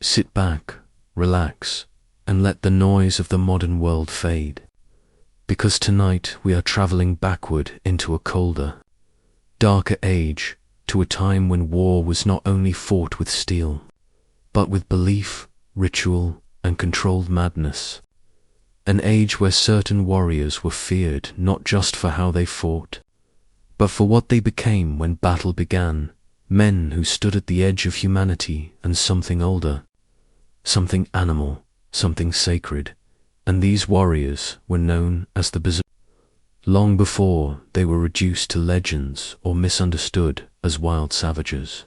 Sit back, relax, and let the noise of the modern world fade. Because tonight we are traveling backward into a colder, darker age, to a time when war was not only fought with steel, but with belief, ritual, and controlled madness. An age where certain warriors were feared not just for how they fought, but for what they became when battle began, men who stood at the edge of humanity and something older, something animal, something sacred, and these warriors were known as the Berserkers. Long before they were reduced to legends or misunderstood as wild savages,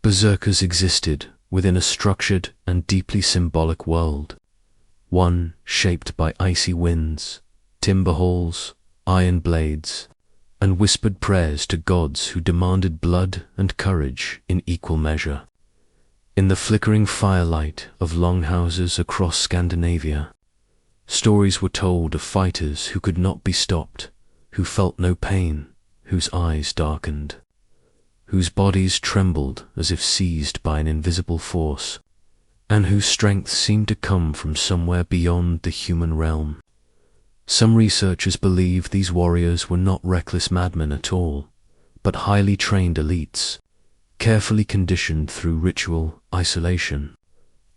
Berserkers existed within a structured and deeply symbolic world, one shaped by icy winds, timber halls, iron blades, and whispered prayers to gods who demanded blood and courage in equal measure. In the flickering firelight of longhouses across Scandinavia, stories were told of fighters who could not be stopped, who felt no pain, whose eyes darkened, whose bodies trembled as if seized by an invisible force, and whose strength seemed to come from somewhere beyond the human realm. Some researchers believe these warriors were not reckless madmen at all, but highly trained elites, carefully conditioned through ritual, isolation,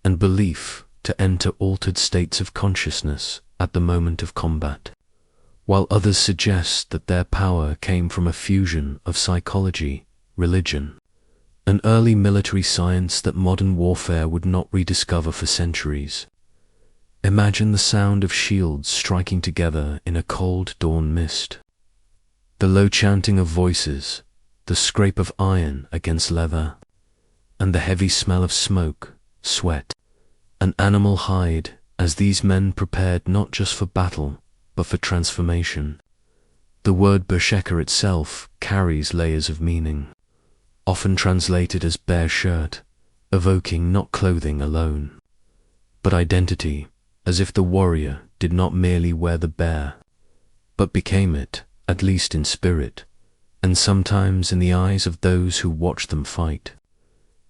and belief to enter altered states of consciousness at the moment of combat, while others suggest that their power came from a fusion of psychology, religion, and early military science that modern warfare would not rediscover for centuries. Imagine the sound of shields striking together in a cold dawn mist, the low chanting of voices, the scrape of iron against leather, and the heavy smell of smoke, sweat, and animal hide as these men prepared not just for battle, but for transformation. The word Berserker itself carries layers of meaning, often translated as bare shirt, evoking not clothing alone, but identity, as if the warrior did not merely wear the bare, but became it, at least in spirit, and sometimes in the eyes of those who watched them fight.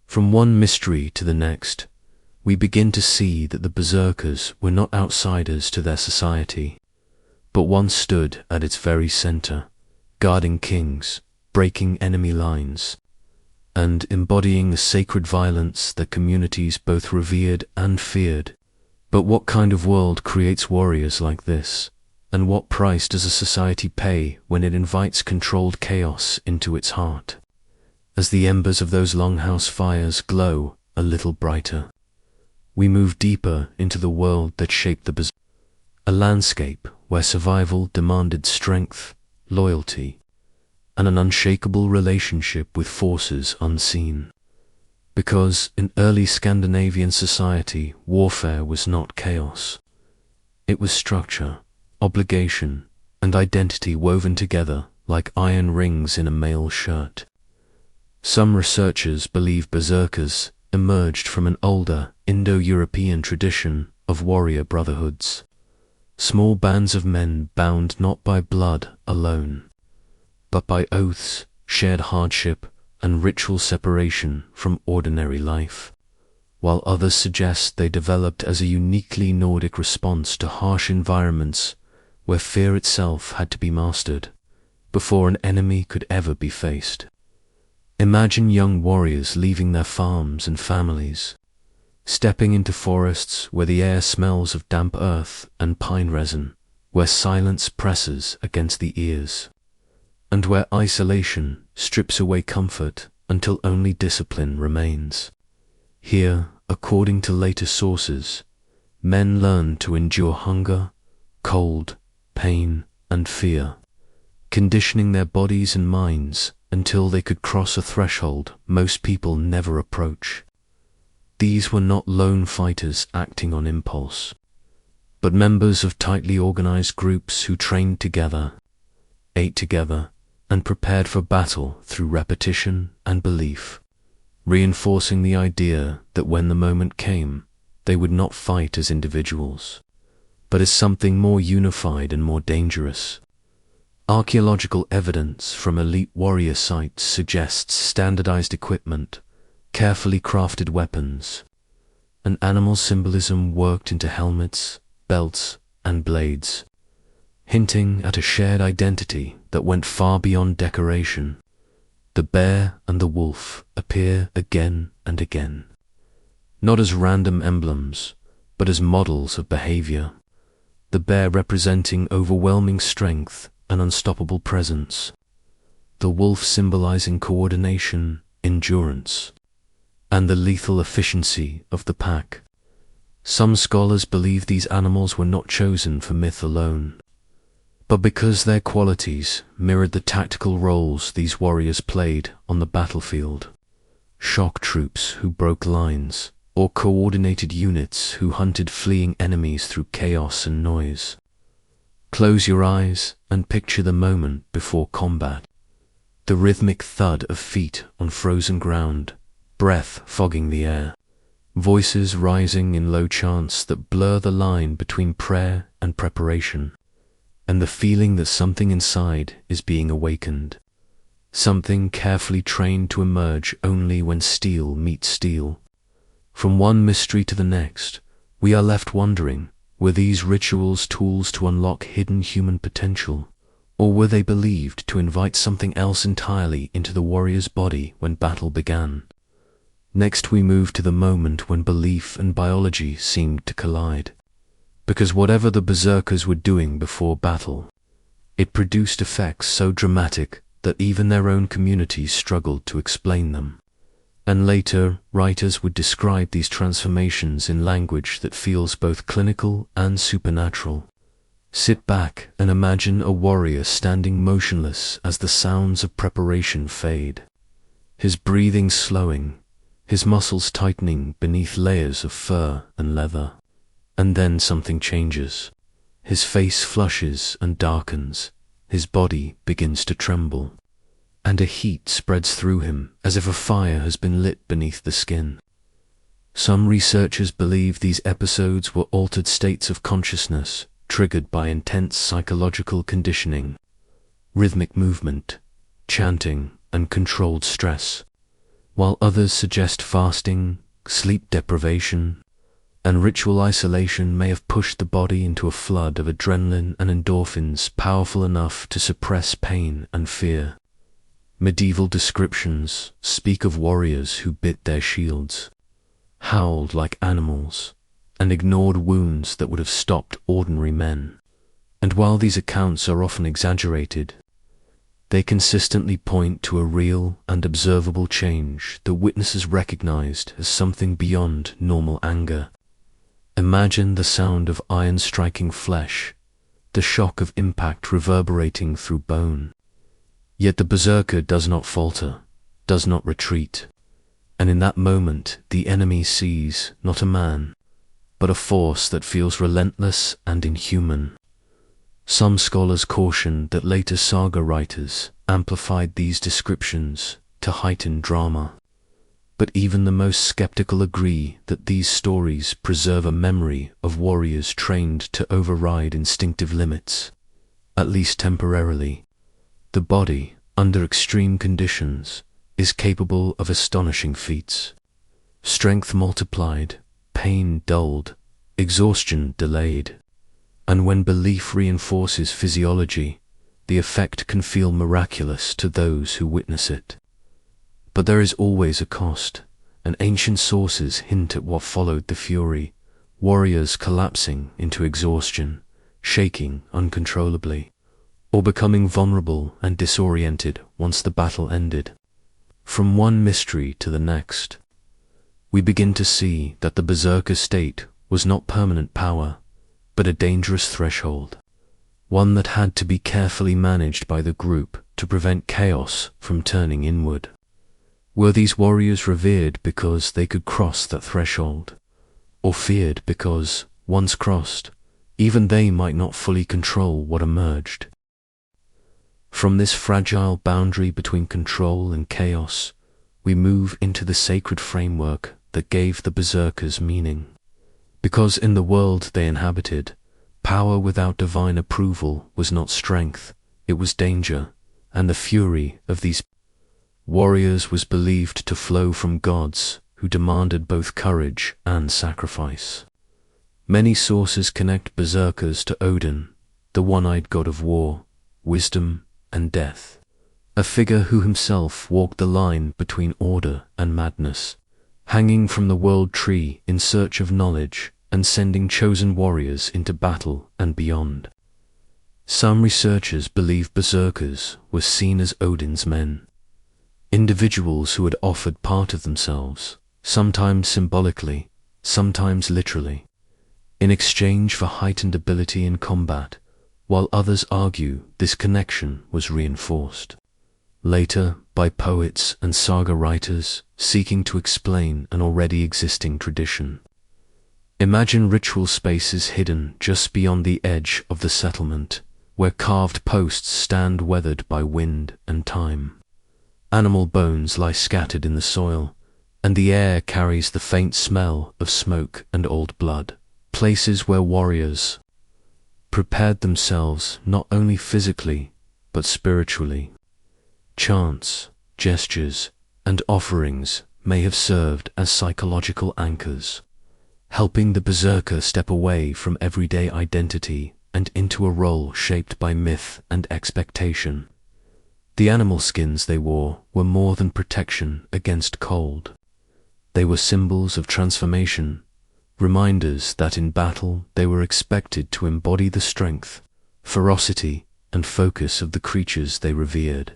From one mystery to the next, we begin to see that the Berserkers were not outsiders to their society, but once stood at its very center, guarding kings, breaking enemy lines, and embodying the sacred violence that communities both revered and feared. But what kind of world creates warriors like this? And what price does a society pay when it invites controlled chaos into its heart? As the embers of those longhouse fires glow a little brighter, we move deeper into the world that shaped the Berserkers, a landscape where survival demanded strength, loyalty, and an unshakable relationship with forces unseen. Because in early Scandinavian society, warfare was not chaos. It was structure, obligation, and identity woven together like iron rings in a mail shirt. Some researchers believe Berserkers emerged from an older Indo-European tradition of warrior brotherhoods, small bands of men bound not by blood alone, but by oaths, shared hardship, and ritual separation from ordinary life, while others suggest they developed as a uniquely Nordic response to harsh environments where fear itself had to be mastered before an enemy could ever be faced. Imagine young warriors leaving their farms and families, stepping into forests where the air smells of damp earth and pine resin, where silence presses against the ears, and where isolation strips away comfort until only discipline remains. Here, according to later sources, men learn to endure hunger, cold, pain, and fear, conditioning their bodies and minds until they could cross a threshold most people never approach. These were not lone fighters acting on impulse, but members of tightly organized groups who trained together, ate together, and prepared for battle through repetition and belief, reinforcing the idea that when the moment came, they would not fight as individuals, but as something more unified and more dangerous. Archaeological evidence from elite warrior sites suggests standardized equipment, carefully crafted weapons, and animal symbolism worked into helmets, belts, and blades, hinting at a shared identity that went far beyond decoration. The bear and the wolf appear again and again, not as random emblems, but as models of behavior. The bear representing overwhelming strength and unstoppable presence, the wolf symbolizing coordination, endurance, and the lethal efficiency of the pack. Some scholars believe these animals were not chosen for myth alone, but because their qualities mirrored the tactical roles these warriors played on the battlefield. Shock troops who broke lines, or coordinated units who hunted fleeing enemies through chaos and noise. Close your eyes and picture the moment before combat. The rhythmic thud of feet on frozen ground, breath fogging the air, voices rising in low chants that blur the line between prayer and preparation, and the feeling that something inside is being awakened, something carefully trained to emerge only when steel meets steel. From one mystery to the next, we are left wondering, were these rituals tools to unlock hidden human potential, or were they believed to invite something else entirely into the warrior's body when battle began? Next we move to the moment when belief and biology seemed to collide. Because whatever the Berserkers were doing before battle, it produced effects so dramatic that even their own communities struggled to explain them. And later, writers would describe these transformations in language that feels both clinical and supernatural. Sit back and imagine a warrior standing motionless as the sounds of preparation fade, his breathing slowing, his muscles tightening beneath layers of fur and leather. And then something changes. His face flushes and darkens, his body begins to tremble, and a heat spreads through him as if a fire has been lit beneath the skin. Some researchers believe these episodes were altered states of consciousness triggered by intense psychological conditioning, rhythmic movement, chanting, and controlled stress, while others suggest fasting, sleep deprivation, and ritual isolation may have pushed the body into a flood of adrenaline and endorphins powerful enough to suppress pain and fear. Medieval descriptions speak of warriors who bit their shields, howled like animals, and ignored wounds that would have stopped ordinary men. And while these accounts are often exaggerated, they consistently point to a real and observable change that witnesses recognized as something beyond normal anger. Imagine the sound of iron striking flesh, the shock of impact reverberating through bone. Yet the berserker does not falter, does not retreat, and in that moment the enemy sees not a man, but a force that feels relentless and inhuman. Some scholars caution that later saga writers amplified these descriptions to heighten drama, but even the most skeptical agree that these stories preserve a memory of warriors trained to override instinctive limits, at least temporarily. The body, under extreme conditions, is capable of astonishing feats. Strength multiplied, pain dulled, exhaustion delayed. And when belief reinforces physiology, the effect can feel miraculous to those who witness it. But there is always a cost, and ancient sources hint at what followed the fury, warriors collapsing into exhaustion, shaking uncontrollably, or becoming vulnerable and disoriented once the battle ended. From one mystery to the next, we begin to see that the berserker state was not permanent power, but a dangerous threshold, one that had to be carefully managed by the group to prevent chaos from turning inward. Were these warriors revered because they could cross that threshold, or feared because, once crossed, even they might not fully control what emerged? From this fragile boundary between control and chaos, we move into the sacred framework that gave the berserkers meaning. Because in the world they inhabited, power without divine approval was not strength, it was danger, and the fury of these warriors was believed to flow from gods, who demanded both courage and sacrifice. Many sources connect Berserkers to Odin, the one-eyed god of war, wisdom, and death, a figure who himself walked the line between order and madness, hanging from the world tree in search of knowledge and sending chosen warriors into battle and beyond. Some researchers believe Berserkers were seen as Odin's men, individuals who had offered part of themselves, sometimes symbolically, sometimes literally, in exchange for heightened ability in combat, while others argue this connection was reinforced later by poets and saga writers seeking to explain an already existing tradition. Imagine ritual spaces hidden just beyond the edge of the settlement, where carved posts stand weathered by wind and time. Animal bones lie scattered in the soil, and the air carries the faint smell of smoke and old blood. Places where warriors prepared themselves not only physically, but spiritually. Chants, gestures, and offerings may have served as psychological anchors, helping the berserker step away from everyday identity and into a role shaped by myth and expectation. The animal skins they wore were more than protection against cold. They were symbols of transformation, reminders that in battle they were expected to embody the strength, ferocity, and focus of the creatures they revered.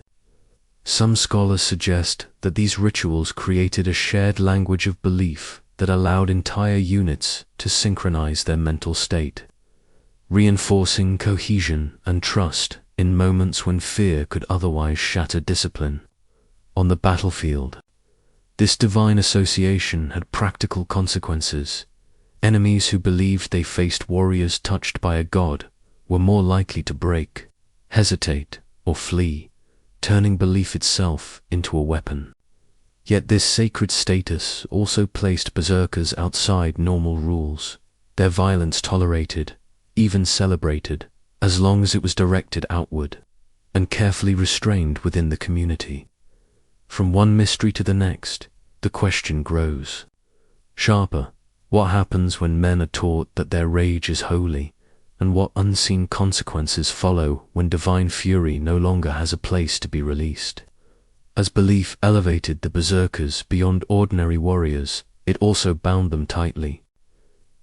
Some scholars suggest that these rituals created a shared language of belief that allowed entire units to synchronize their mental state, reinforcing cohesion and trust in moments when fear could otherwise shatter discipline. On the battlefield, this divine association had practical consequences. Enemies who believed they faced warriors touched by a god were more likely to break, hesitate, or flee, turning belief itself into a weapon. Yet this sacred status also placed berserkers outside normal rules, their violence tolerated, even celebrated, as long as it was directed outward, and carefully restrained within the community. From one mystery to the next, the question grows sharper. What happens when men are taught that their rage is holy, and what unseen consequences follow when divine fury no longer has a place to be released? As belief elevated the berserkers beyond ordinary warriors, it also bound them tightly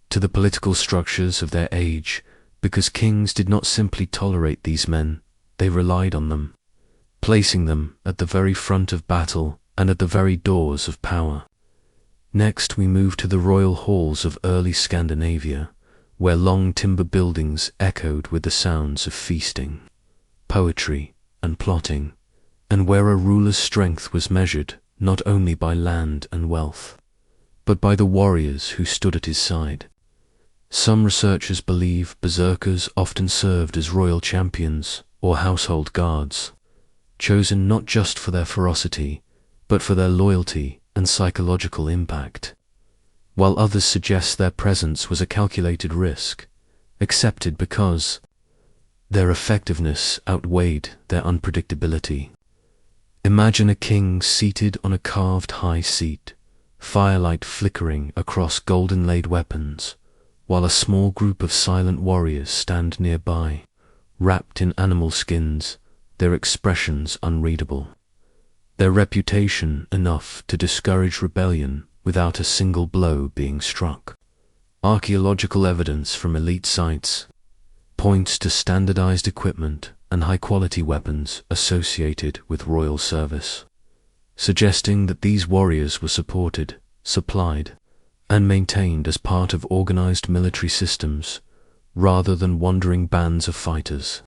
to the political structures of their age, because kings did not simply tolerate these men, they relied on them, placing them at the very front of battle and at the very doors of power. Next we move to the royal halls of early Scandinavia, where long timber buildings echoed with the sounds of feasting, poetry, and plotting, and where a ruler's strength was measured not only by land and wealth, but by the warriors who stood at his side. Some researchers believe berserkers often served as royal champions or household guards, chosen not just for their ferocity, but for their loyalty and psychological impact, while others suggest their presence was a calculated risk, accepted because their effectiveness outweighed their unpredictability. Imagine a king seated on a carved high seat, firelight flickering across golden-laid weapons, while a small group of silent warriors stand nearby, wrapped in animal skins, their expressions unreadable. Their reputation enough to discourage rebellion without a single blow being struck. Archaeological evidence from elite sites points to standardized equipment and high-quality weapons associated with royal service, suggesting that these warriors were supported, supplied, and maintained as part of organized military systems, rather than wandering bands of fighters.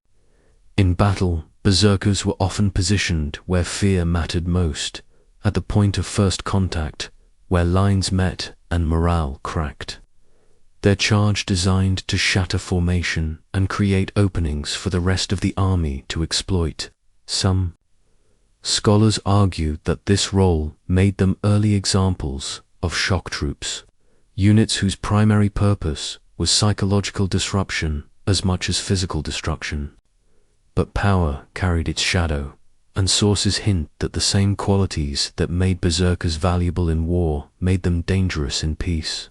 In battle, berserkers were often positioned where fear mattered most, at the point of first contact, where lines met and morale cracked. Their charge designed to shatter formation and create openings for the rest of the army to exploit. Some scholars argue that this role made them early examples of shock troops, units whose primary purpose was psychological disruption as much as physical destruction. But power carried its shadow, and sources hint that the same qualities that made berserkers valuable in war made them dangerous in peace.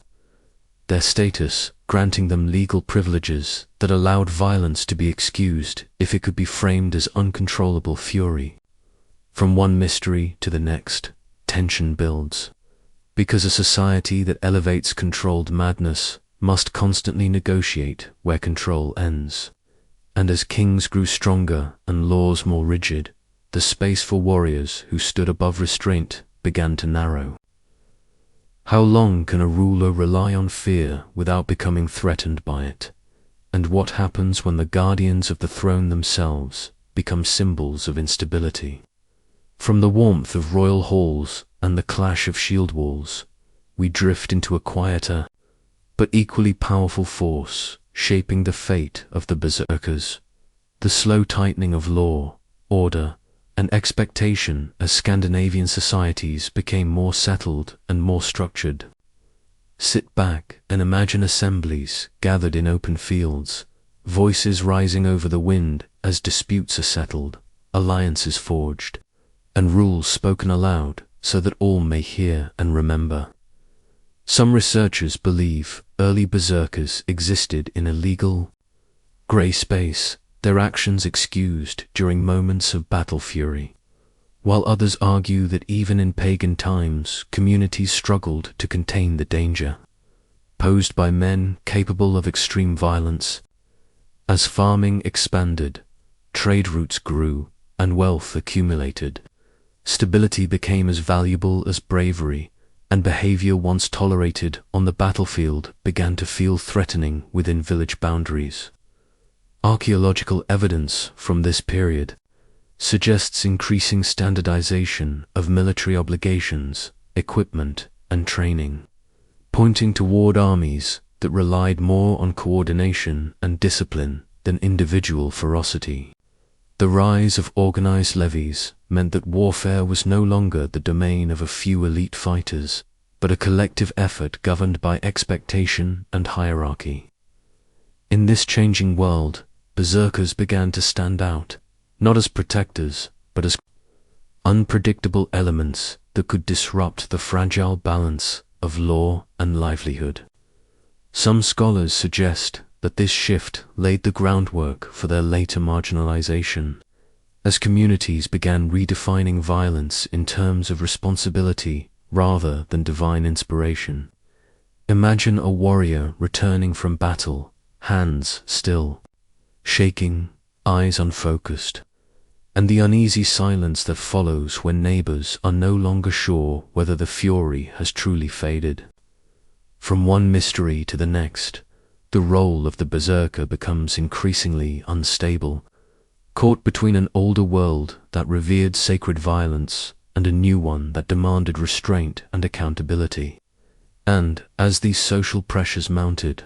Their status granting them legal privileges that allowed violence to be excused if it could be framed as uncontrollable fury. From one mystery to the next, tension builds, because a society that elevates controlled madness must constantly negotiate where control ends. And as kings grew stronger and laws more rigid, the space for warriors who stood above restraint began to narrow. How long can a ruler rely on fear without becoming threatened by it? And what happens when the guardians of the throne themselves become symbols of instability? From the warmth of royal halls and the clash of shield walls, we drift into a quieter, but equally powerful force shaping the fate of the berserkers, the slow tightening of law, order, and expectation as Scandinavian societies became more settled and more structured. Sit back and imagine assemblies gathered in open fields, voices rising over the wind as disputes are settled, alliances forged, and rules spoken aloud so that all may hear and remember. Some researchers believe early berserkers existed in a legal, grey space, their actions excused during moments of battle fury, while others argue that even in pagan times, communities struggled to contain the danger posed by men capable of extreme violence. As farming expanded, trade routes grew, and wealth accumulated, stability became as valuable as bravery, and behavior once tolerated on the battlefield began to feel threatening within village boundaries. Archaeological evidence from this period suggests increasing standardization of military obligations, equipment, and training, pointing toward armies that relied more on coordination and discipline than individual ferocity. The rise of organized levies meant that warfare was no longer the domain of a few elite fighters, but a collective effort governed by expectation and hierarchy. In this changing world, berserkers began to stand out, not as protectors, but as unpredictable elements that could disrupt the fragile balance of law and livelihood. Some scholars suggest that this shift laid the groundwork for their later marginalization, as communities began redefining violence in terms of responsibility rather than divine inspiration. Imagine a warrior returning from battle, hands still, shaking, eyes unfocused, and the uneasy silence that follows when neighbors are no longer sure whether the fury has truly faded. From one mystery to the next, the role of the berserker becomes increasingly unstable, caught between an older world that revered sacred violence and a new one that demanded restraint and accountability. And, as these social pressures mounted,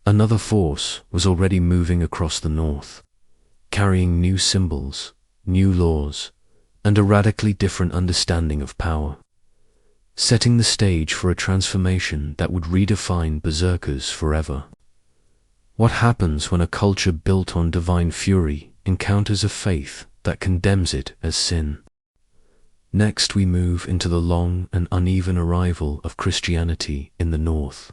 another force was already moving across the north, carrying new symbols, new laws, and a radically different understanding of power, setting the stage for a transformation that would redefine berserkers forever. What happens when a culture built on divine fury encounters a faith that condemns it as sin? Next we move into the long and uneven arrival of Christianity in the north,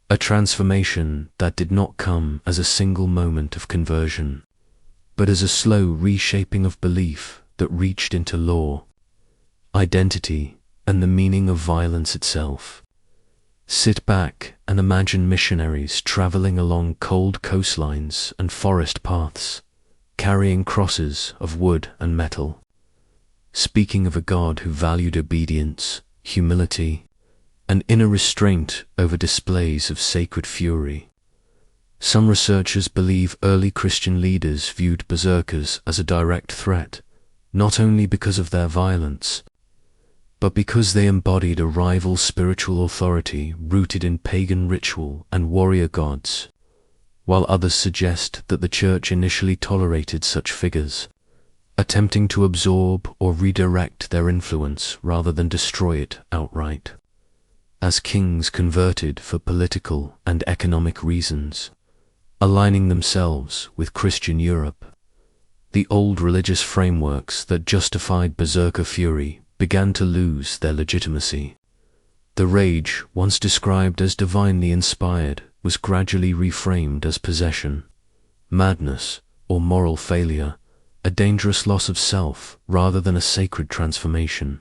a transformation that did not come as a single moment of conversion, but as a slow reshaping of belief that reached into law, identity, and the meaning of violence itself. Sit back and imagine missionaries traveling along cold coastlines and forest paths, carrying crosses of wood and metal, speaking of a God who valued obedience, humility, and inner restraint over displays of sacred fury. Some researchers believe early Christian leaders viewed berserkers as a direct threat, not only because of their violence, but because they embodied a rival spiritual authority rooted in pagan ritual and warrior gods, while others suggest that the Church initially tolerated such figures, attempting to absorb or redirect their influence rather than destroy it outright. As kings converted for political and economic reasons, aligning themselves with Christian Europe, the old religious frameworks that justified berserker fury began to lose their legitimacy. The rage, once described as divinely inspired, was gradually reframed as possession, madness, or moral failure, a dangerous loss of self rather than a sacred transformation.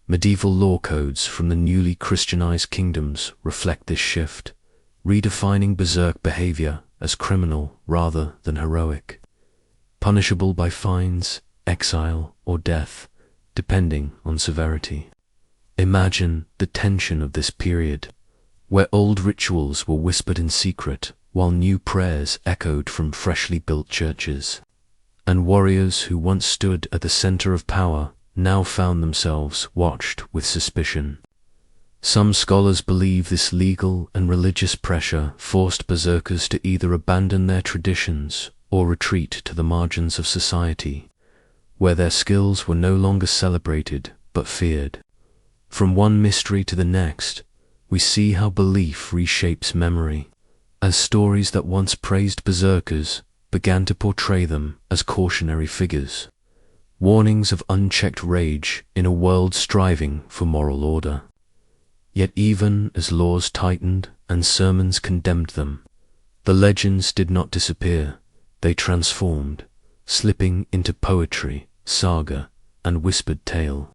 Medieval law codes from the newly Christianized kingdoms reflect this shift, redefining berserk behavior as criminal rather than heroic, punishable by fines, exile, or death, depending on severity. Imagine the tension of this period, where old rituals were whispered in secret while new prayers echoed from freshly built churches, and warriors who once stood at the center of power now found themselves watched with suspicion. Some scholars believe this legal and religious pressure forced berserkers to either abandon their traditions or retreat to the margins of society, where their skills were no longer celebrated but feared. From one mystery to the next, we see how belief reshapes memory, as stories that once praised berserkers began to portray them as cautionary figures, warnings of unchecked rage in a world striving for moral order. Yet even as laws tightened and sermons condemned them, the legends did not disappear, they transformed, slipping into poetry, saga, and whispered tale.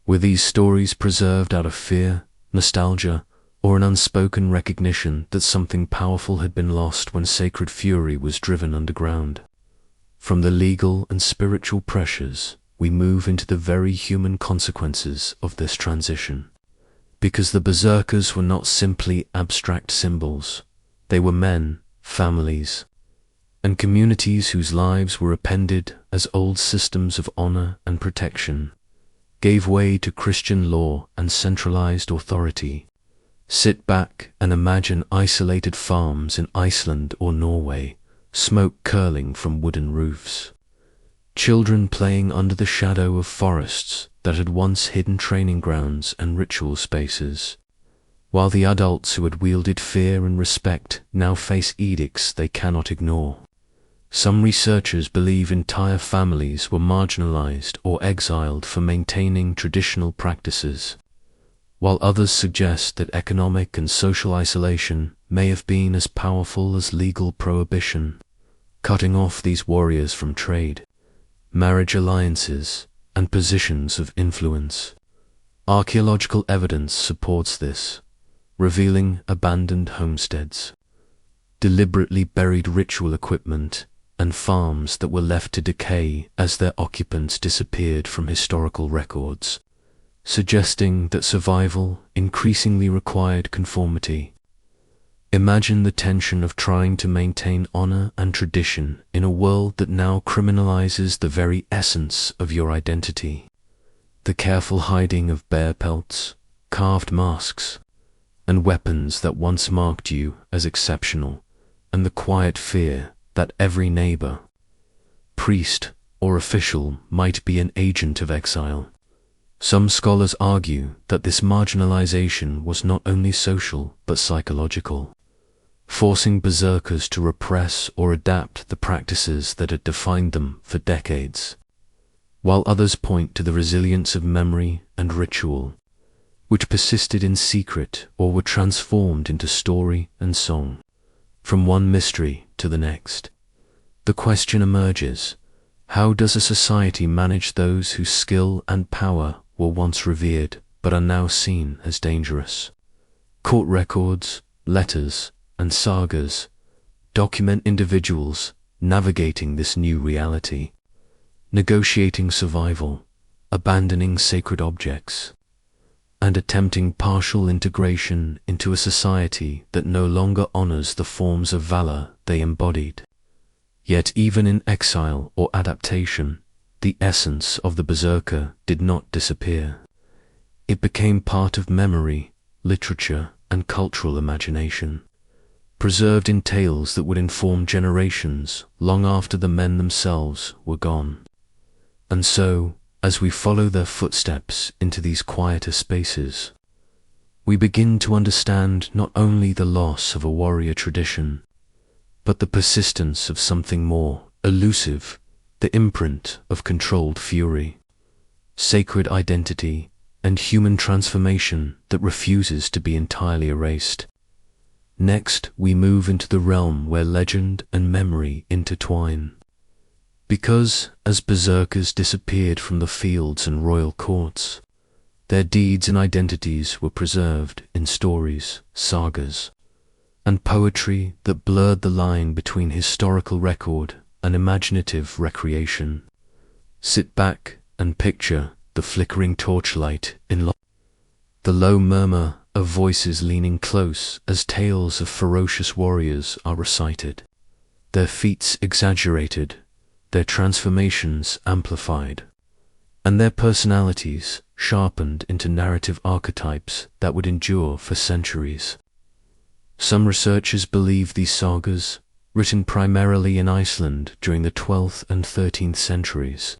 Were these stories preserved out of fear, nostalgia, or an unspoken recognition that something powerful had been lost when sacred fury was driven underground? From the legal and spiritual pressures, we move into the very human consequences of this transition. Because the berserkers were not simply abstract symbols, they were men, families, and communities whose lives were appended as old systems of honor and protection gave way to Christian law and centralized authority. Sit back and imagine isolated farms in Iceland or Norway, smoke curling from wooden roofs, children playing under the shadow of forests that had once hidden training grounds and ritual spaces, while the adults who had wielded fear and respect now face edicts they cannot ignore. Some researchers believe entire families were marginalized or exiled for maintaining traditional practices, while others suggest that economic and social isolation may have been as powerful as legal prohibition, cutting off these warriors from trade, marriage alliances, and positions of influence. Archaeological evidence supports this, revealing abandoned homesteads, deliberately buried ritual equipment, and farms that were left to decay as their occupants disappeared from historical records, suggesting that survival increasingly required conformity. Imagine the tension of trying to maintain honor and tradition in a world that now criminalizes the very essence of your identity. The careful hiding of bear pelts, carved masks, and weapons that once marked you as exceptional, and the quiet fear that every neighbor, priest, or official might be an agent of exile. Some scholars argue that this marginalization was not only social but psychological, forcing berserkers to repress or adapt the practices that had defined them for decades, while others point to the resilience of memory and ritual, which persisted in secret or were transformed into story and song. From one mystery to the next, the question emerges: how does a society manage those whose skill and power were once revered but are now seen as dangerous? Court records, letters, and sagas document individuals navigating this new reality, negotiating survival, abandoning sacred objects, and attempting partial integration into a society that no longer honors the forms of valor they embodied. Yet even in exile or adaptation, the essence of the berserker did not disappear. It became part of memory, literature, and cultural imagination, preserved in tales that would inform generations long after the men themselves were gone. And so, as we follow their footsteps into these quieter spaces, we begin to understand not only the loss of a warrior tradition, but the persistence of something more elusive the imprint of controlled fury, sacred identity, and human transformation that refuses to be entirely erased. Next, we move into the realm where legend and memory intertwine. Because, as berserkers disappeared from the fields and royal courts, their deeds and identities were preserved in stories, sagas, and poetry that blurred the line between historical record and imaginative recreation. Sit back and picture the flickering torchlight in the low murmur of voices leaning close as tales of ferocious warriors are recited, their feats exaggerated, their transformations amplified, and their personalities sharpened into narrative archetypes that would endure for centuries. Some researchers believe these sagas, written primarily in Iceland during the 12th and 13th centuries,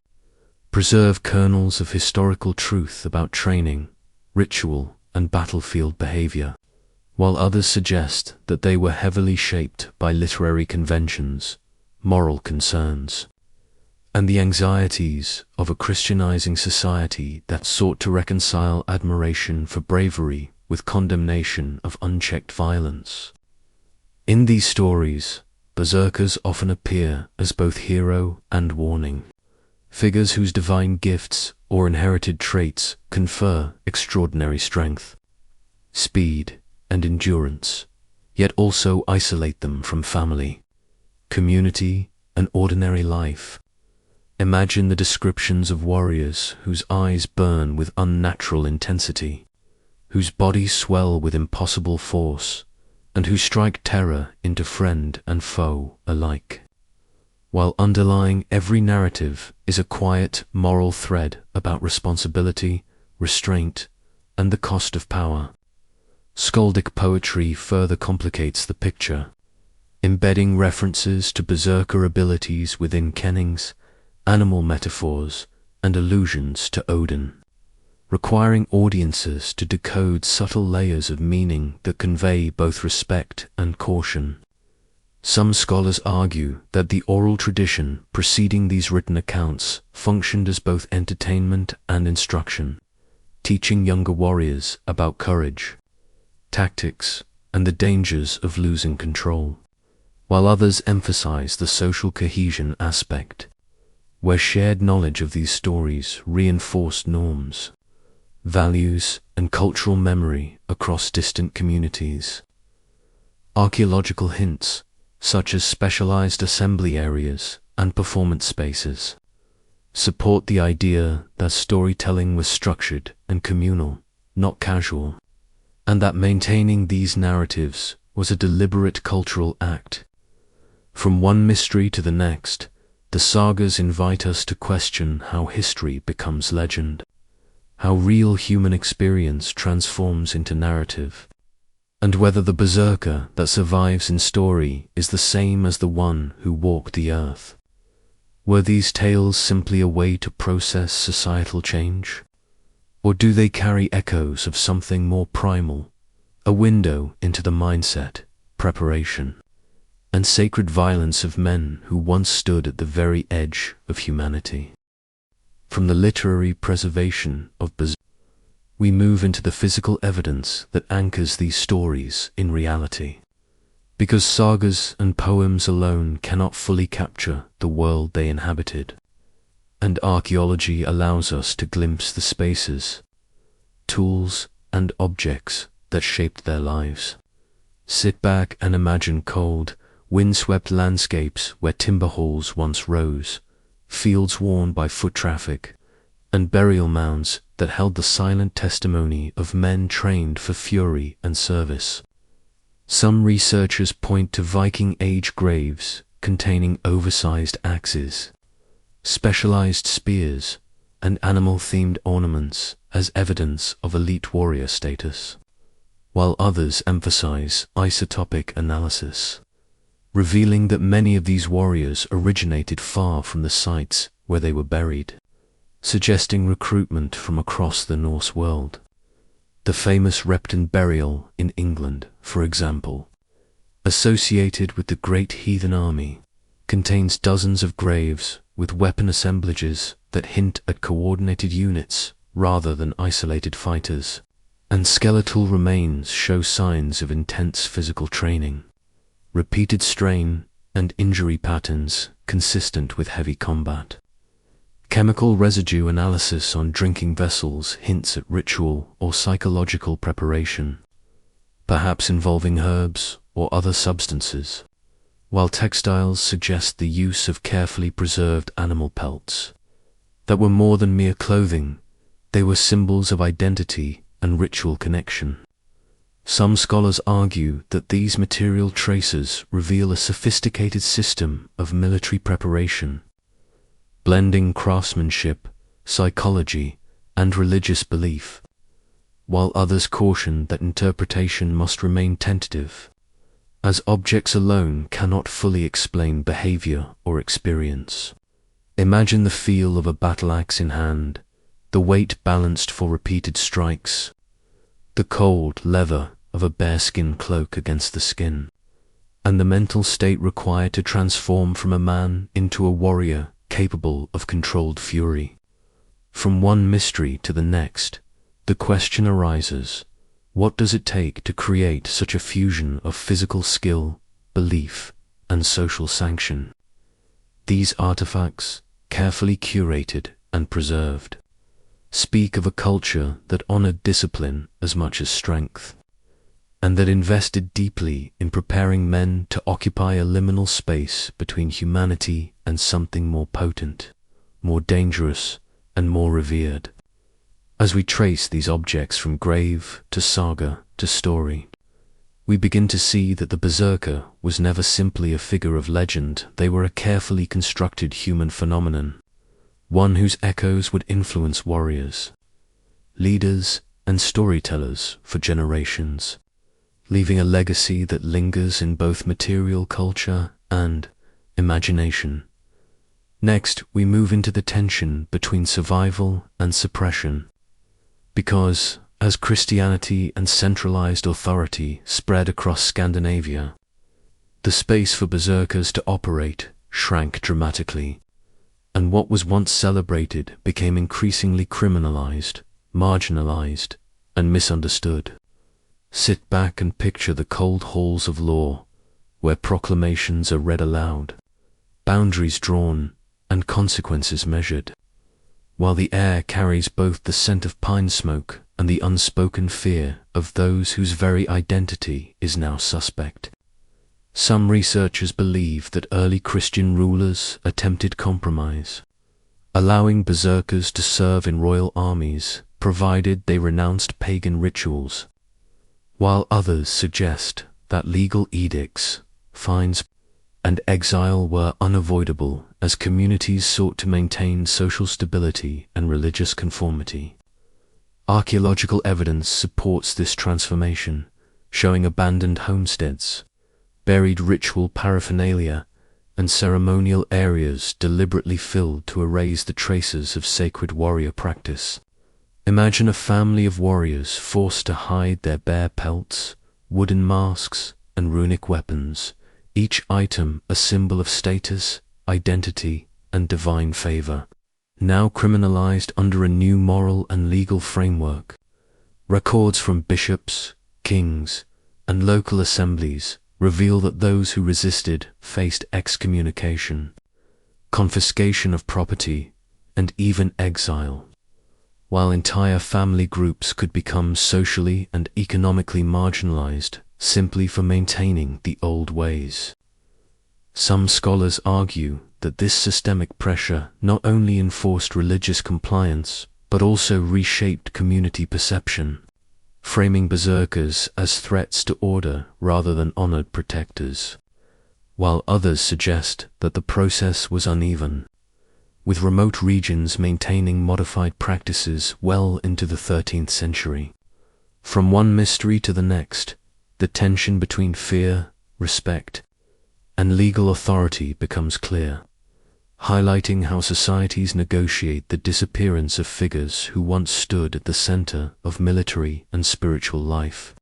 preserve kernels of historical truth about training, ritual, and battlefield behavior, while others suggest that they were heavily shaped by literary conventions, moral concerns, and the anxieties of a Christianizing society that sought to reconcile admiration for bravery with condemnation of unchecked violence. In these stories, berserkers often appear as both hero and warning, figures whose divine gifts or inherited traits confer extraordinary strength, speed, and endurance, yet also isolate them from family, community, and ordinary life. Imagine the descriptions of warriors whose eyes burn with unnatural intensity, whose bodies swell with impossible force, and who strike terror into friend and foe alike. While underlying every narrative is a quiet moral thread about responsibility, restraint, and the cost of power. Skaldic poetry further complicates the picture, embedding references to berserker abilities within kennings, animal metaphors, and allusions to Odin, requiring audiences to decode subtle layers of meaning that convey both respect and caution. Some scholars argue that the oral tradition preceding these written accounts functioned as both entertainment and instruction, teaching younger warriors about courage, tactics, and the dangers of losing control, while others emphasize the social cohesion aspect, where shared knowledge of these stories reinforced norms, values, and cultural memory across distant communities. Archaeological hints, such as specialized assembly areas and performance spaces, support the idea that storytelling was structured and communal, not casual, and that maintaining these narratives was a deliberate cultural act. From one mystery to the next, the sagas invite us to question how history becomes legend, how real human experience transforms into narrative, and whether the berserker that survives in story is the same as the one who walked the earth. Were these tales simply a way to process societal change? Or do they carry echoes of something more primal, a window into the mindset, preparation, and sacred violence of men who once stood at the very edge of humanity? From the literary preservation of berserkers, we move into the physical evidence that anchors these stories in reality. Because sagas and poems alone cannot fully capture the world they inhabited, and archaeology allows us to glimpse the spaces, tools, and objects that shaped their lives. Sit back and imagine cold, windswept landscapes where timber halls once rose, fields worn by foot traffic, and burial mounds that held the silent testimony of men trained for fury and service. Some researchers point to Viking Age graves containing oversized axes, specialized spears, and animal-themed ornaments as evidence of elite warrior status, while others emphasize isotopic analysis, revealing that many of these warriors originated far from the sites where they were buried, suggesting recruitment from across the Norse world. The famous Repton burial in England, for example, associated with the Great Heathen Army, contains dozens of graves with weapon assemblages that hint at coordinated units rather than isolated fighters, and skeletal remains show signs of intense physical training, repeated strain and injury patterns consistent with heavy combat. Chemical residue analysis on drinking vessels hints at ritual or psychological preparation, perhaps involving herbs or other substances, while textiles suggest the use of carefully preserved animal pelts that were more than mere clothing. They were symbols of identity and ritual connection. Some scholars argue that these material traces reveal a sophisticated system of military preparation, blending craftsmanship, psychology, and religious belief, while others caution that interpretation must remain tentative, as objects alone cannot fully explain behavior or experience. Imagine the feel of a battle axe in hand, the weight balanced for repeated strikes, the cold leather of a bearskin cloak against the skin, and the mental state required to transform from a man into a warrior capable of controlled fury. From one mystery to the next, the question arises, what does it take to create such a fusion of physical skill, belief, and social sanction? These artifacts, carefully curated and preserved, speak of a culture that honored discipline as much as strength, and that invested deeply in preparing men to occupy a liminal space between humanity and something more potent, more dangerous, and more revered. As we trace these objects from grave to saga to story, we begin to see that the Berserker was never simply a figure of legend. They were a carefully constructed human phenomenon, one whose echoes would influence warriors, leaders, and storytellers for generations, leaving a legacy that lingers in both material culture and imagination. Next, we move into the tension between survival and suppression, because as Christianity and centralized authority spread across Scandinavia, the space for berserkers to operate shrank dramatically, and what was once celebrated became increasingly criminalized, marginalized, and misunderstood. Sit back and picture the cold halls of law, where proclamations are read aloud, boundaries drawn, and consequences measured, while the air carries both the scent of pine smoke and the unspoken fear of those whose very identity is now suspect. Some researchers believe that early Christian rulers attempted compromise, allowing berserkers to serve in royal armies provided they renounced pagan rituals, while others suggest that legal edicts, fines, and exile were unavoidable as communities sought to maintain social stability and religious conformity. Archaeological evidence supports this transformation, showing abandoned homesteads, buried ritual paraphernalia, and ceremonial areas deliberately filled to erase the traces of sacred warrior practice. Imagine a family of warriors forced to hide their bare pelts, wooden masks, and runic weapons, each item a symbol of status, identity, and divine favor, now criminalized under a new moral and legal framework. Records from bishops, kings, and local assemblies reveal that those who resisted faced excommunication, confiscation of property, and even exile, while entire family groups could become socially and economically marginalized simply for maintaining the old ways. Some scholars argue that this systemic pressure not only enforced religious compliance, but also reshaped community perception, framing berserkers as threats to order rather than honored protectors, while others suggest that the process was uneven, with remote regions maintaining modified practices well into the 13th century. From one mystery to the next, the tension between fear, respect, and legal authority becomes clear, highlighting how societies negotiate the disappearance of figures who once stood at the center of military and spiritual life.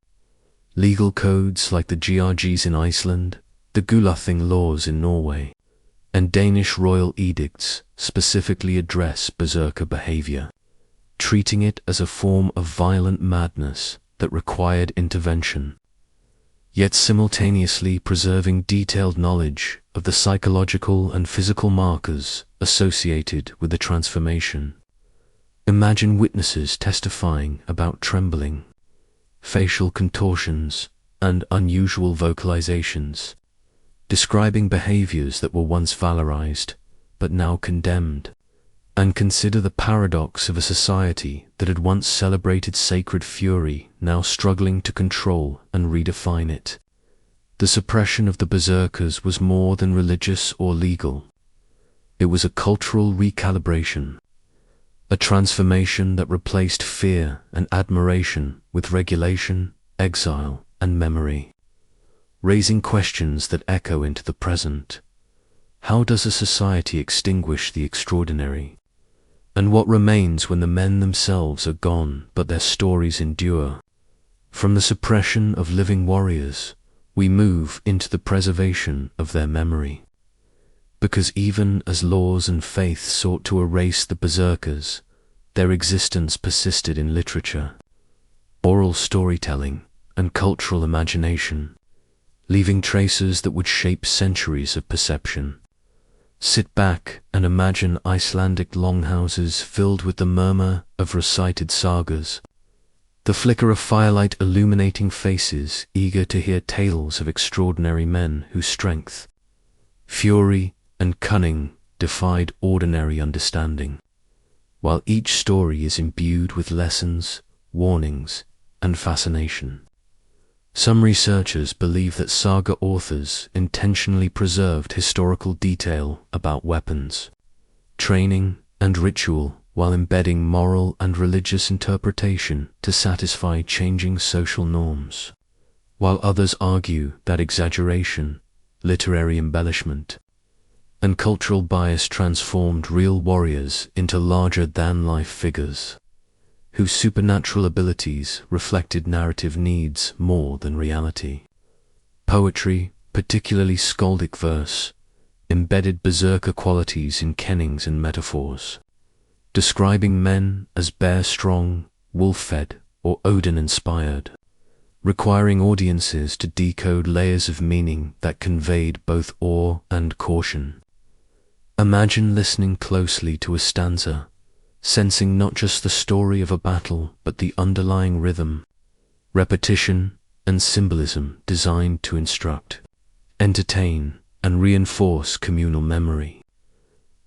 Legal codes like the GRGs in Iceland, the Gulathing laws in Norway, and Danish royal edicts specifically address berserker behavior, treating it as a form of violent madness that required intervention, yet simultaneously preserving detailed knowledge of the psychological and physical markers associated with the transformation. Imagine witnesses testifying about trembling, facial contortions, and unusual vocalizations, describing behaviors that were once valorized but now condemned, and consider the paradox of a society that had once celebrated sacred fury now struggling to control and redefine it. The suppression of the berserkers was more than religious or legal. It was a cultural recalibration, a transformation that replaced fear and admiration with regulation, exile, and memory, raising questions that echo into the present. How does a society extinguish the extraordinary? And what remains when the men themselves are gone but their stories endure? From the suppression of living warriors, we move into the preservation of their memory. Because even as laws and faith sought to erase the berserkers, their existence persisted in literature, oral storytelling, and cultural imagination, leaving traces that would shape centuries of perception. Sit back and imagine Icelandic longhouses filled with the murmur of recited sagas, the flicker of firelight illuminating faces eager to hear tales of extraordinary men whose strength, fury, and cunning defied ordinary understanding, while each story is imbued with lessons, warnings, and fascination. Some researchers believe that saga authors intentionally preserved historical detail about weapons, training, and ritual while embedding moral and religious interpretation to satisfy changing social norms, while others argue that exaggeration, literary embellishment, and cultural bias transformed real warriors into larger-than-life figures, whose supernatural abilities reflected narrative needs more than reality. Poetry, particularly skaldic verse, embedded berserker qualities in kennings and metaphors, describing men as bear-strong, wolf-fed, or Odin-inspired, requiring audiences to decode layers of meaning that conveyed both awe and caution. Imagine listening closely to a stanza, sensing not just the story of a battle but the underlying rhythm, repetition, and symbolism designed to instruct, entertain, and reinforce communal memory,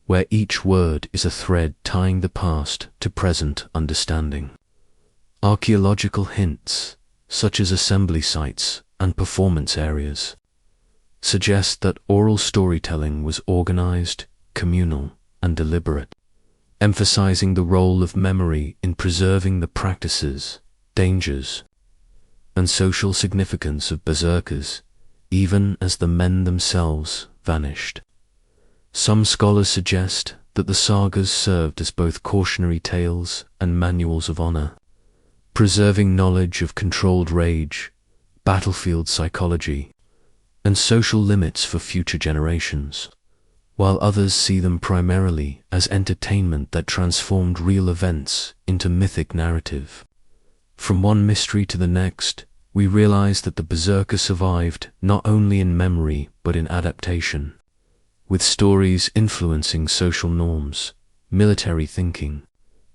where each word is a thread tying the past to present understanding. Archaeological hints, such as assembly sites and performance areas, suggest that oral storytelling was organized, communal, and deliberate, emphasizing the role of memory in preserving the practices, dangers, and social significance of berserkers, even as the men themselves vanished. Some scholars suggest that the sagas served as both cautionary tales and manuals of honor, preserving knowledge of controlled rage, battlefield psychology, and social limits for future generations, while others see them primarily as entertainment that transformed real events into mythic narrative. From one mystery to the next, we realize that the berserker survived not only in memory but in adaptation, with stories influencing social norms, military thinking,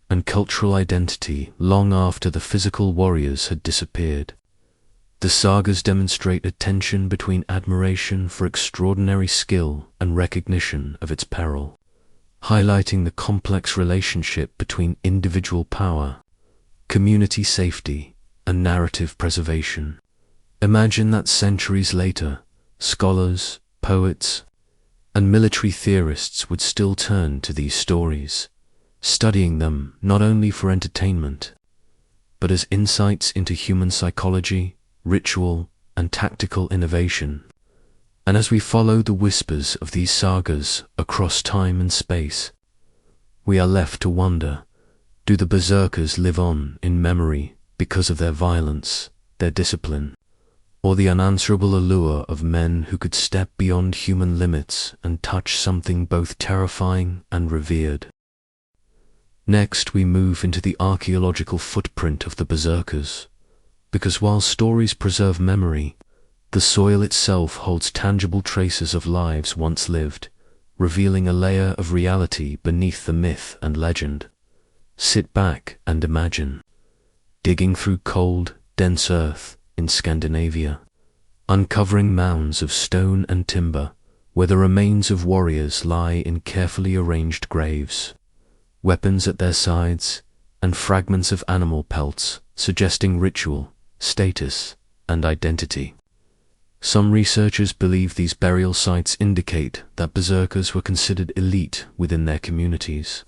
and cultural identity long after the physical warriors had disappeared. The sagas demonstrate a tension between admiration for extraordinary skill and recognition of its peril, highlighting the complex relationship between individual power, community safety, and narrative preservation. Imagine that centuries later, scholars, poets, and military theorists would still turn to these stories, studying them not only for entertainment, but as insights into human psychology, ritual, and tactical innovation. And as we follow the whispers of these sagas across time and space, we are left to wonder, do the berserkers live on in memory because of their violence, their discipline, or the unanswerable allure of men who could step beyond human limits and touch something both terrifying and revered. Next, we move into the archaeological footprint of the Berserkers, because while stories preserve memory, the soil itself holds tangible traces of lives once lived, revealing a layer of reality beneath the myth and legend. Sit back and imagine digging through cold, dense earth in Scandinavia, uncovering mounds of stone and timber where the remains of warriors lie in carefully arranged graves, weapons at their sides, and fragments of animal pelts suggesting ritual, status, and identity. Some researchers believe these burial sites indicate that Berserkers were considered elite within their communities.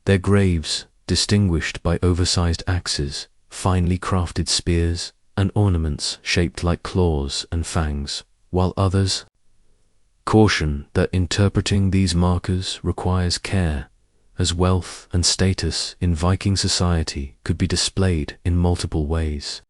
Their graves, distinguished by oversized axes, finely crafted spears, and ornaments shaped like claws and fangs, while others caution that interpreting these markers requires care, as wealth and status in Viking society could be displayed in multiple ways.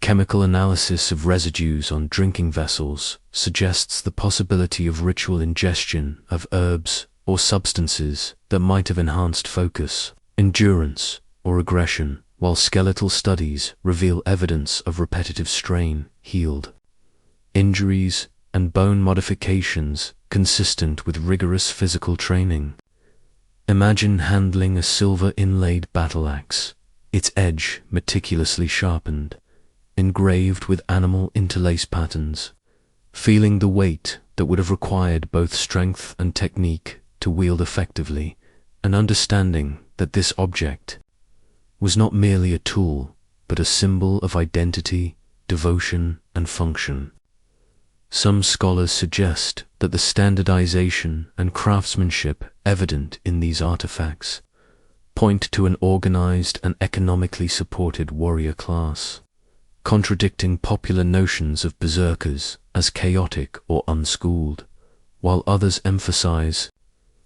Chemical analysis of residues on drinking vessels suggests the possibility of ritual ingestion of herbs or substances that might have enhanced focus, endurance, or aggression, while skeletal studies reveal evidence of repetitive strain, healed injuries, and bone modifications consistent with rigorous physical training. Imagine handling a silver-inlaid battle axe, its edge meticulously sharpened, engraved with animal interlace patterns, feeling the weight that would have required both strength and technique to wield effectively, and understanding that this object was not merely a tool, but a symbol of identity, devotion, and function. Some scholars suggest that the standardization and craftsmanship evident in these artifacts point to an organized and economically supported warrior class, contradicting popular notions of berserkers as chaotic or unschooled, while others emphasize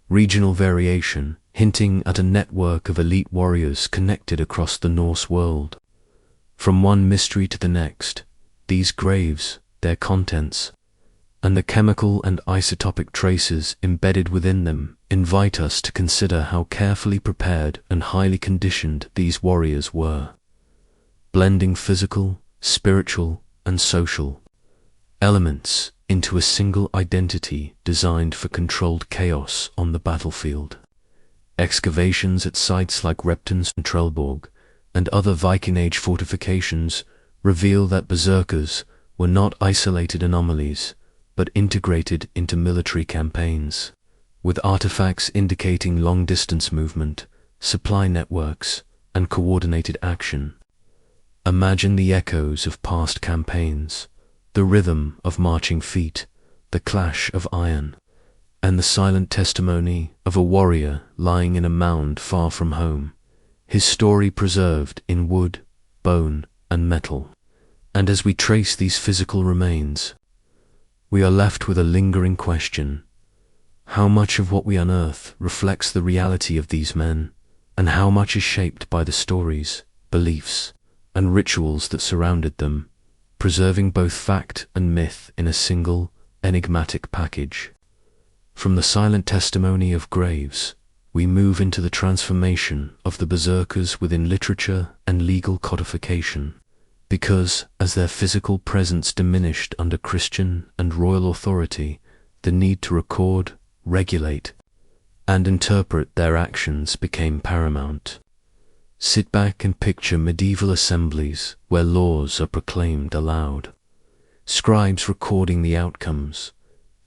regional variation, hinting at a network of elite warriors connected across the Norse world. From one mystery to the next, these graves, their contents, and the chemical and isotopic traces embedded within them invite us to consider how carefully prepared and highly conditioned these warriors were, blending physical, spiritual, and social elements into a single identity designed for controlled chaos on the battlefield. Excavations at sites like Reptons and Trelleborg and other Viking Age fortifications reveal that berserkers were not isolated anomalies, but integrated into military campaigns, with artifacts indicating long-distance movement, supply networks, and coordinated action. Imagine the echoes of past campaigns, the rhythm of marching feet, the clash of iron, and the silent testimony of a warrior lying in a mound far from home, his story preserved in wood, bone, and metal. And as we trace these physical remains, we are left with a lingering question: how much of what we unearth reflects the reality of these men, and how much is shaped by the stories, beliefs, and rituals that surrounded them, preserving both fact and myth in a single, enigmatic package? From the silent testimony of graves, we move into the transformation of the berserkers within literature and legal codification, because, as their physical presence diminished under Christian and royal authority, the need to record, regulate, and interpret their actions became paramount. Sit back and picture medieval assemblies where laws are proclaimed aloud, scribes recording the outcomes,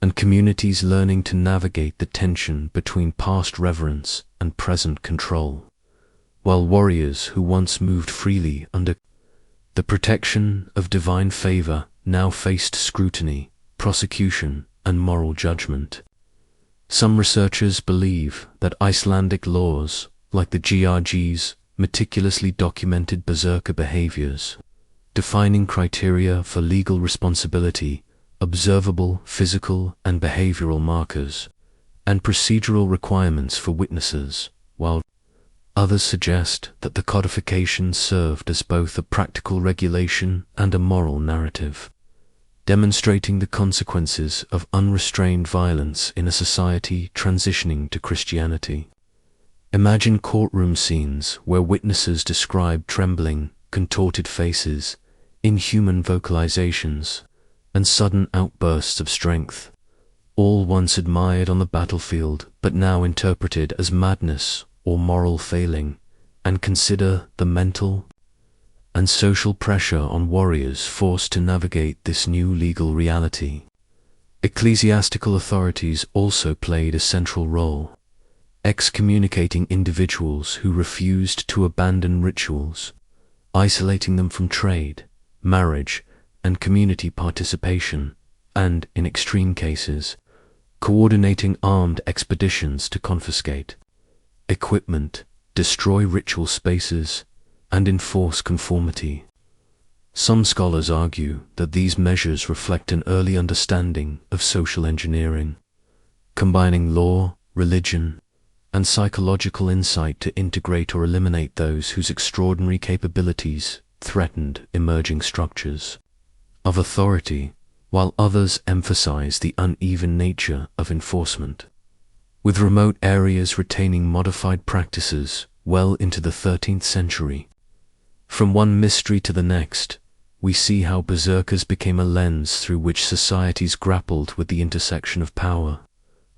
and communities learning to navigate the tension between past reverence and present control, while warriors who once moved freely under the protection of divine favor now faced scrutiny, prosecution, and moral judgment. Some researchers believe that Icelandic laws, like the GRG's, meticulously documented berserker behaviors, defining criteria for legal responsibility, observable physical and behavioral markers, and procedural requirements for witnesses, while others suggest that the codification served as both a practical regulation and a moral narrative, demonstrating the consequences of unrestrained violence in a society transitioning to Christianity. Imagine courtroom scenes where witnesses describe trembling, contorted faces, inhuman vocalizations, and sudden outbursts of strength, all once admired on the battlefield but now interpreted as madness or moral failing, and consider the mental and social pressure on warriors forced to navigate this new legal reality. Ecclesiastical authorities also played a central role, excommunicating individuals who refused to abandon rituals, isolating them from trade, marriage, and community participation, and, in extreme cases, coordinating armed expeditions to confiscate equipment, destroy ritual spaces, and enforce conformity. Some scholars argue that these measures reflect an early understanding of social engineering, combining law, religion, and psychological insight to integrate or eliminate those whose extraordinary capabilities threatened emerging structures of authority, while others emphasize the uneven nature of enforcement, with remote areas retaining modified practices well into the 13th century. From one mystery to the next, we see how Berserkers became a lens through which societies grappled with the intersection of power,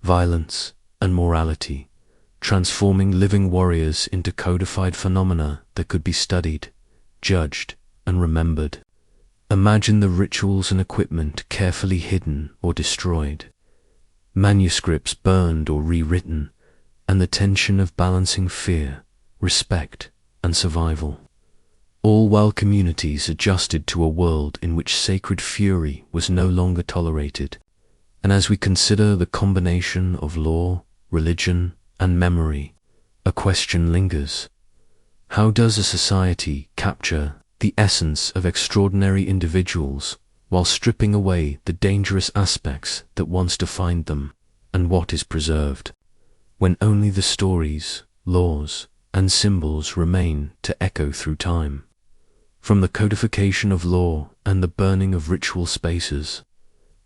violence, and morality, transforming living warriors into codified phenomena that could be studied, judged, and remembered. Imagine the rituals and equipment carefully hidden or destroyed, manuscripts burned or rewritten, and the tension of balancing fear, respect, and survival, all while communities adjusted to a world in which sacred fury was no longer tolerated. And as we consider the combination of law, religion, and memory, a question lingers. How does a society capture the essence of extraordinary individuals while stripping away the dangerous aspects that once defined them, and what is preserved, when only the stories, laws, and symbols remain to echo through time? From the codification of law and the burning of ritual spaces,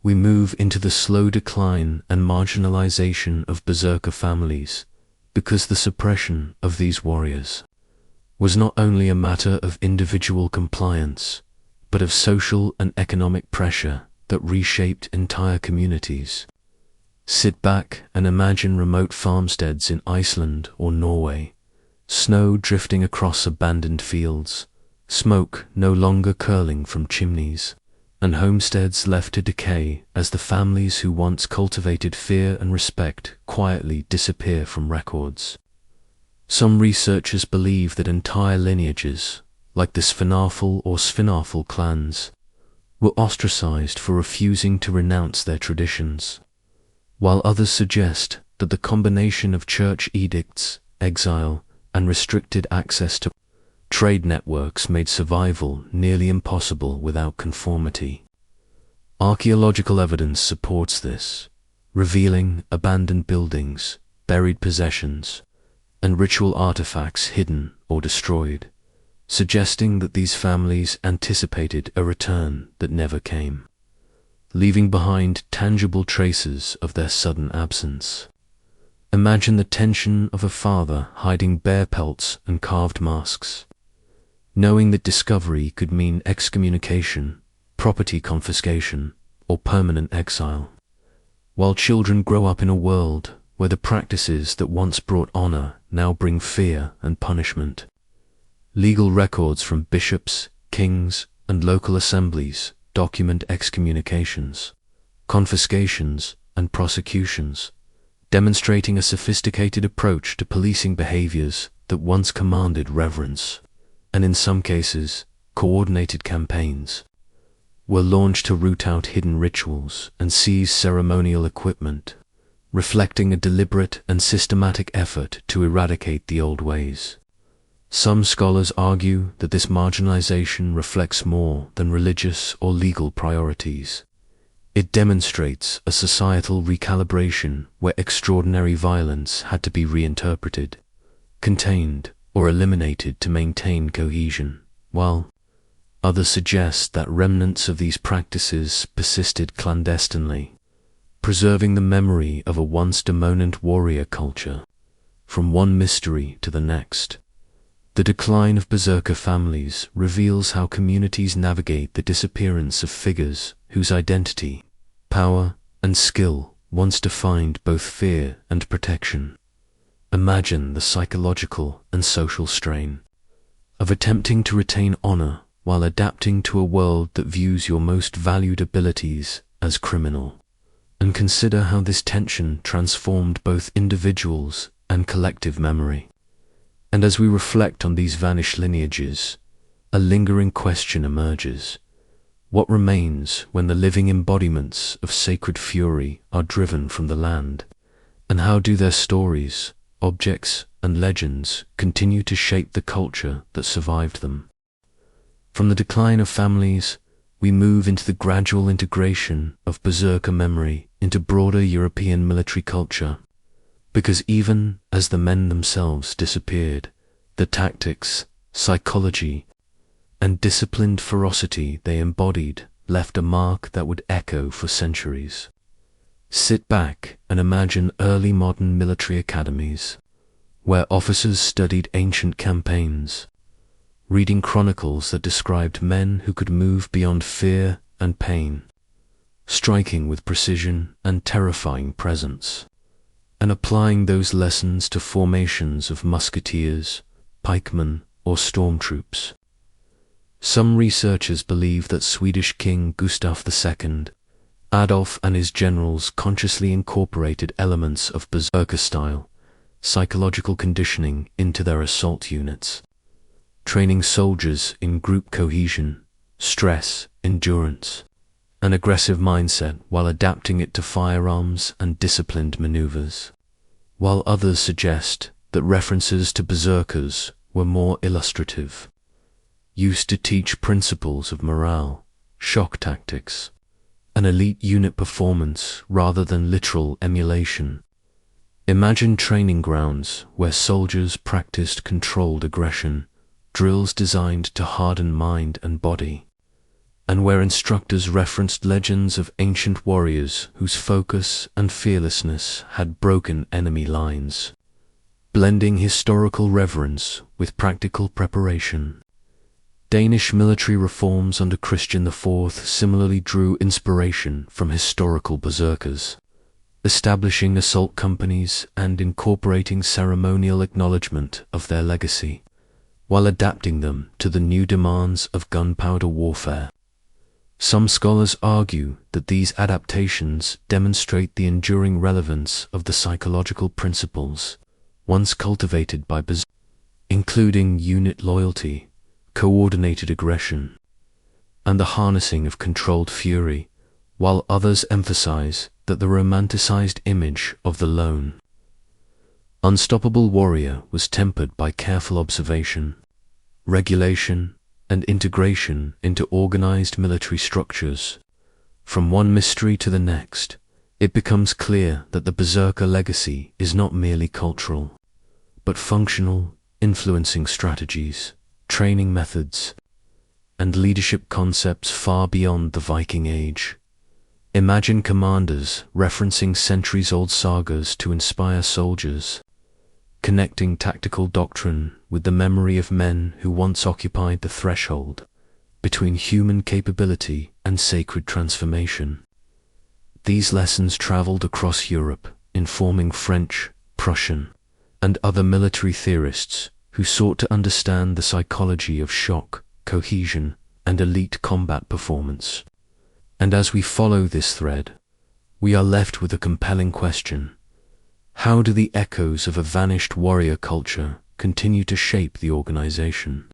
we move into the slow decline and marginalization of Berserker families, because the suppression of these warriors was not only a matter of individual compliance, but of social and economic pressure that reshaped entire communities. Sit back and imagine remote farmsteads in Iceland or Norway, snow drifting across abandoned fields, smoke no longer curling from chimneys, and homesteads left to decay as the families who once cultivated fear and respect quietly disappear from records. Some researchers believe that entire lineages, like the Svinafell or Svinafell clans, were ostracized for refusing to renounce their traditions, while others suggest that the combination of church edicts, exile, and restricted access to trade networks made survival nearly impossible without conformity. Archaeological evidence supports this, revealing abandoned buildings, buried possessions, and ritual artifacts hidden or destroyed, suggesting that these families anticipated a return that never came, leaving behind tangible traces of their sudden absence. Imagine the tension of a father hiding bear pelts and carved masks, knowing that discovery could mean excommunication, property confiscation, or permanent exile, while children grow up in a world where the practices that once brought honor now bring fear and punishment. Legal records from bishops, kings, and local assemblies document excommunications, confiscations, and prosecutions, demonstrating a sophisticated approach to policing behaviors that once commanded reverence, and in some cases, coordinated campaigns were launched to root out hidden rituals and seize ceremonial equipment, reflecting a deliberate and systematic effort to eradicate the old ways. Some scholars argue that this marginalization reflects more than religious or legal priorities. It demonstrates a societal recalibration where extraordinary violence had to be reinterpreted, contained, or eliminated to maintain cohesion, while Others suggest that remnants of these practices persisted clandestinely, preserving the memory of a once dominant warrior culture. From one mystery to the next, the decline of Berserker families reveals how communities navigate the disappearance of figures whose identity, power, and skill once defined both fear and protection. Imagine the psychological and social strain of attempting to retain honor while adapting to a world that views your most valued abilities as criminal. And consider how this tension transformed both individuals and collective memory. And as we reflect on these vanished lineages, a lingering question emerges. What remains when the living embodiments of sacred fury are driven from the land? And how do their stories, objects, and legends continue to shape the culture that survived them? From the decline of families, we move into the gradual integration of Berserker memory into broader European military culture. Because even as the men themselves disappeared, the tactics, psychology, and disciplined ferocity they embodied left a mark that would echo for centuries. Sit back and imagine early modern military academies, where officers studied ancient campaigns, reading chronicles that described men who could move beyond fear and pain, striking with precision and terrifying presence, and applying those lessons to formations of musketeers, pikemen, or stormtroops. Some researchers believe that Swedish King Gustav II, Adolf and his generals consciously incorporated elements of Berserker-style psychological conditioning into their assault units, training soldiers in group cohesion, stress, endurance, and aggressive mindset while adapting it to firearms and disciplined maneuvers. While others suggest that references to Berserkers were more illustrative, used to teach principles of morale, shock tactics, and elite unit performance rather than literal emulation. Imagine training grounds where soldiers practiced controlled aggression, drills designed to harden mind and body, and where instructors referenced legends of ancient warriors whose focus and fearlessness had broken enemy lines, blending historical reverence with practical preparation. Danish military reforms under Christian IV similarly drew inspiration from historical berserkers, establishing assault companies and incorporating ceremonial acknowledgement of their legacy, while adapting them to the new demands of gunpowder warfare. Some scholars argue that these adaptations demonstrate the enduring relevance of the psychological principles once cultivated by berserkers, including unit loyalty, coordinated aggression, and the harnessing of controlled fury, while others emphasize that the romanticized image of the lone, unstoppable warrior was tempered by careful observation, regulation, and integration into organized military structures. From one mystery to the next, it becomes clear that the Berserker legacy is not merely cultural, but functional, influencing strategies, training methods, and leadership concepts far beyond the Viking Age. Imagine commanders referencing centuries-old sagas to inspire soldiers, connecting tactical doctrine with the memory of men who once occupied the threshold between human capability and sacred transformation. These lessons traveled across Europe, informing French, Prussian, and other military theorists who sought to understand the psychology of shock, cohesion, and elite combat performance. And as we follow this thread, we are left with a compelling question. How do the echoes of a vanished warrior culture continue to shape the organization,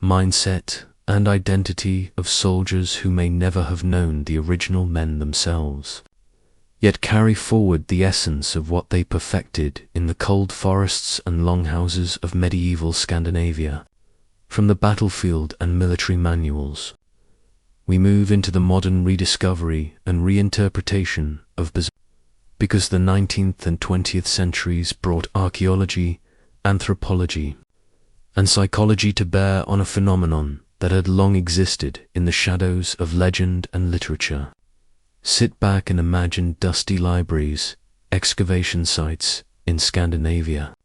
mindset, and identity of soldiers who may never have known the original men themselves, yet carry forward the essence of what they perfected in the cold forests and longhouses of medieval Scandinavia? From the battlefield and military manuals, we move into the modern rediscovery and reinterpretation of Berserkers, because the 19th and 20th centuries brought archaeology, anthropology, and psychology to bear on a phenomenon that had long existed in the shadows of legend and literature. Sit back and imagine dusty libraries, excavation sites in Scandinavia,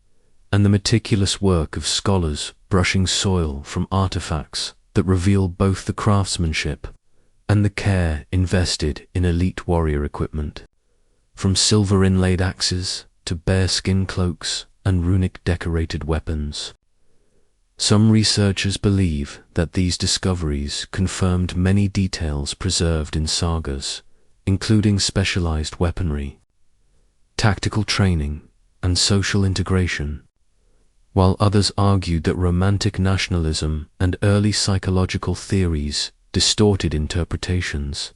and the meticulous work of scholars brushing soil from artifacts that reveal both the craftsmanship and the care invested in elite warrior equipment. From silver-inlaid axes to bearskin cloaks and runic-decorated weapons. Some researchers believe that these discoveries confirmed many details preserved in sagas, including specialized weaponry, tactical training, and social integration, while others argued that romantic nationalism and early psychological theories distorted interpretations,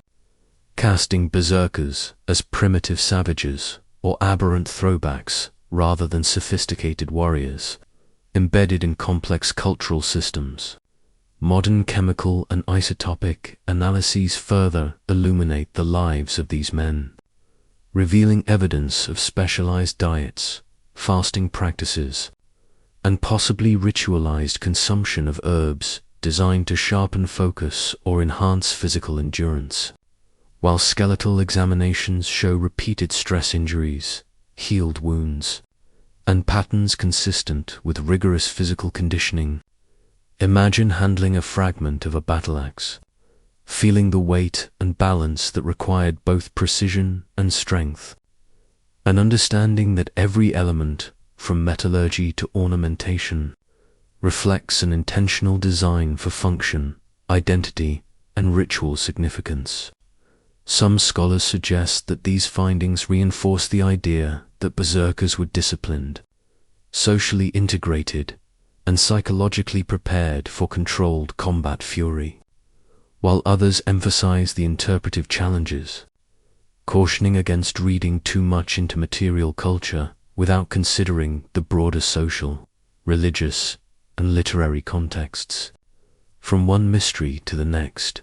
casting berserkers as primitive savages or aberrant throwbacks rather than sophisticated warriors, embedded in complex cultural systems. Modern chemical and isotopic analyses further illuminate the lives of these men, revealing evidence of specialized diets, fasting practices, and possibly ritualized consumption of herbs designed to sharpen focus or enhance physical endurance. While skeletal examinations show repeated stress injuries, healed wounds, and patterns consistent with rigorous physical conditioning, imagine handling a fragment of a battle axe, feeling the weight and balance that required both precision and strength, and understanding that every element, from metallurgy to ornamentation, reflects an intentional design for function, identity, and ritual significance. Some scholars suggest that these findings reinforce the idea that berserkers were disciplined, socially integrated, and psychologically prepared for controlled combat fury, while others emphasize the interpretive challenges, cautioning against reading too much into material culture without considering the broader social, religious, and literary contexts. From one mystery to the next,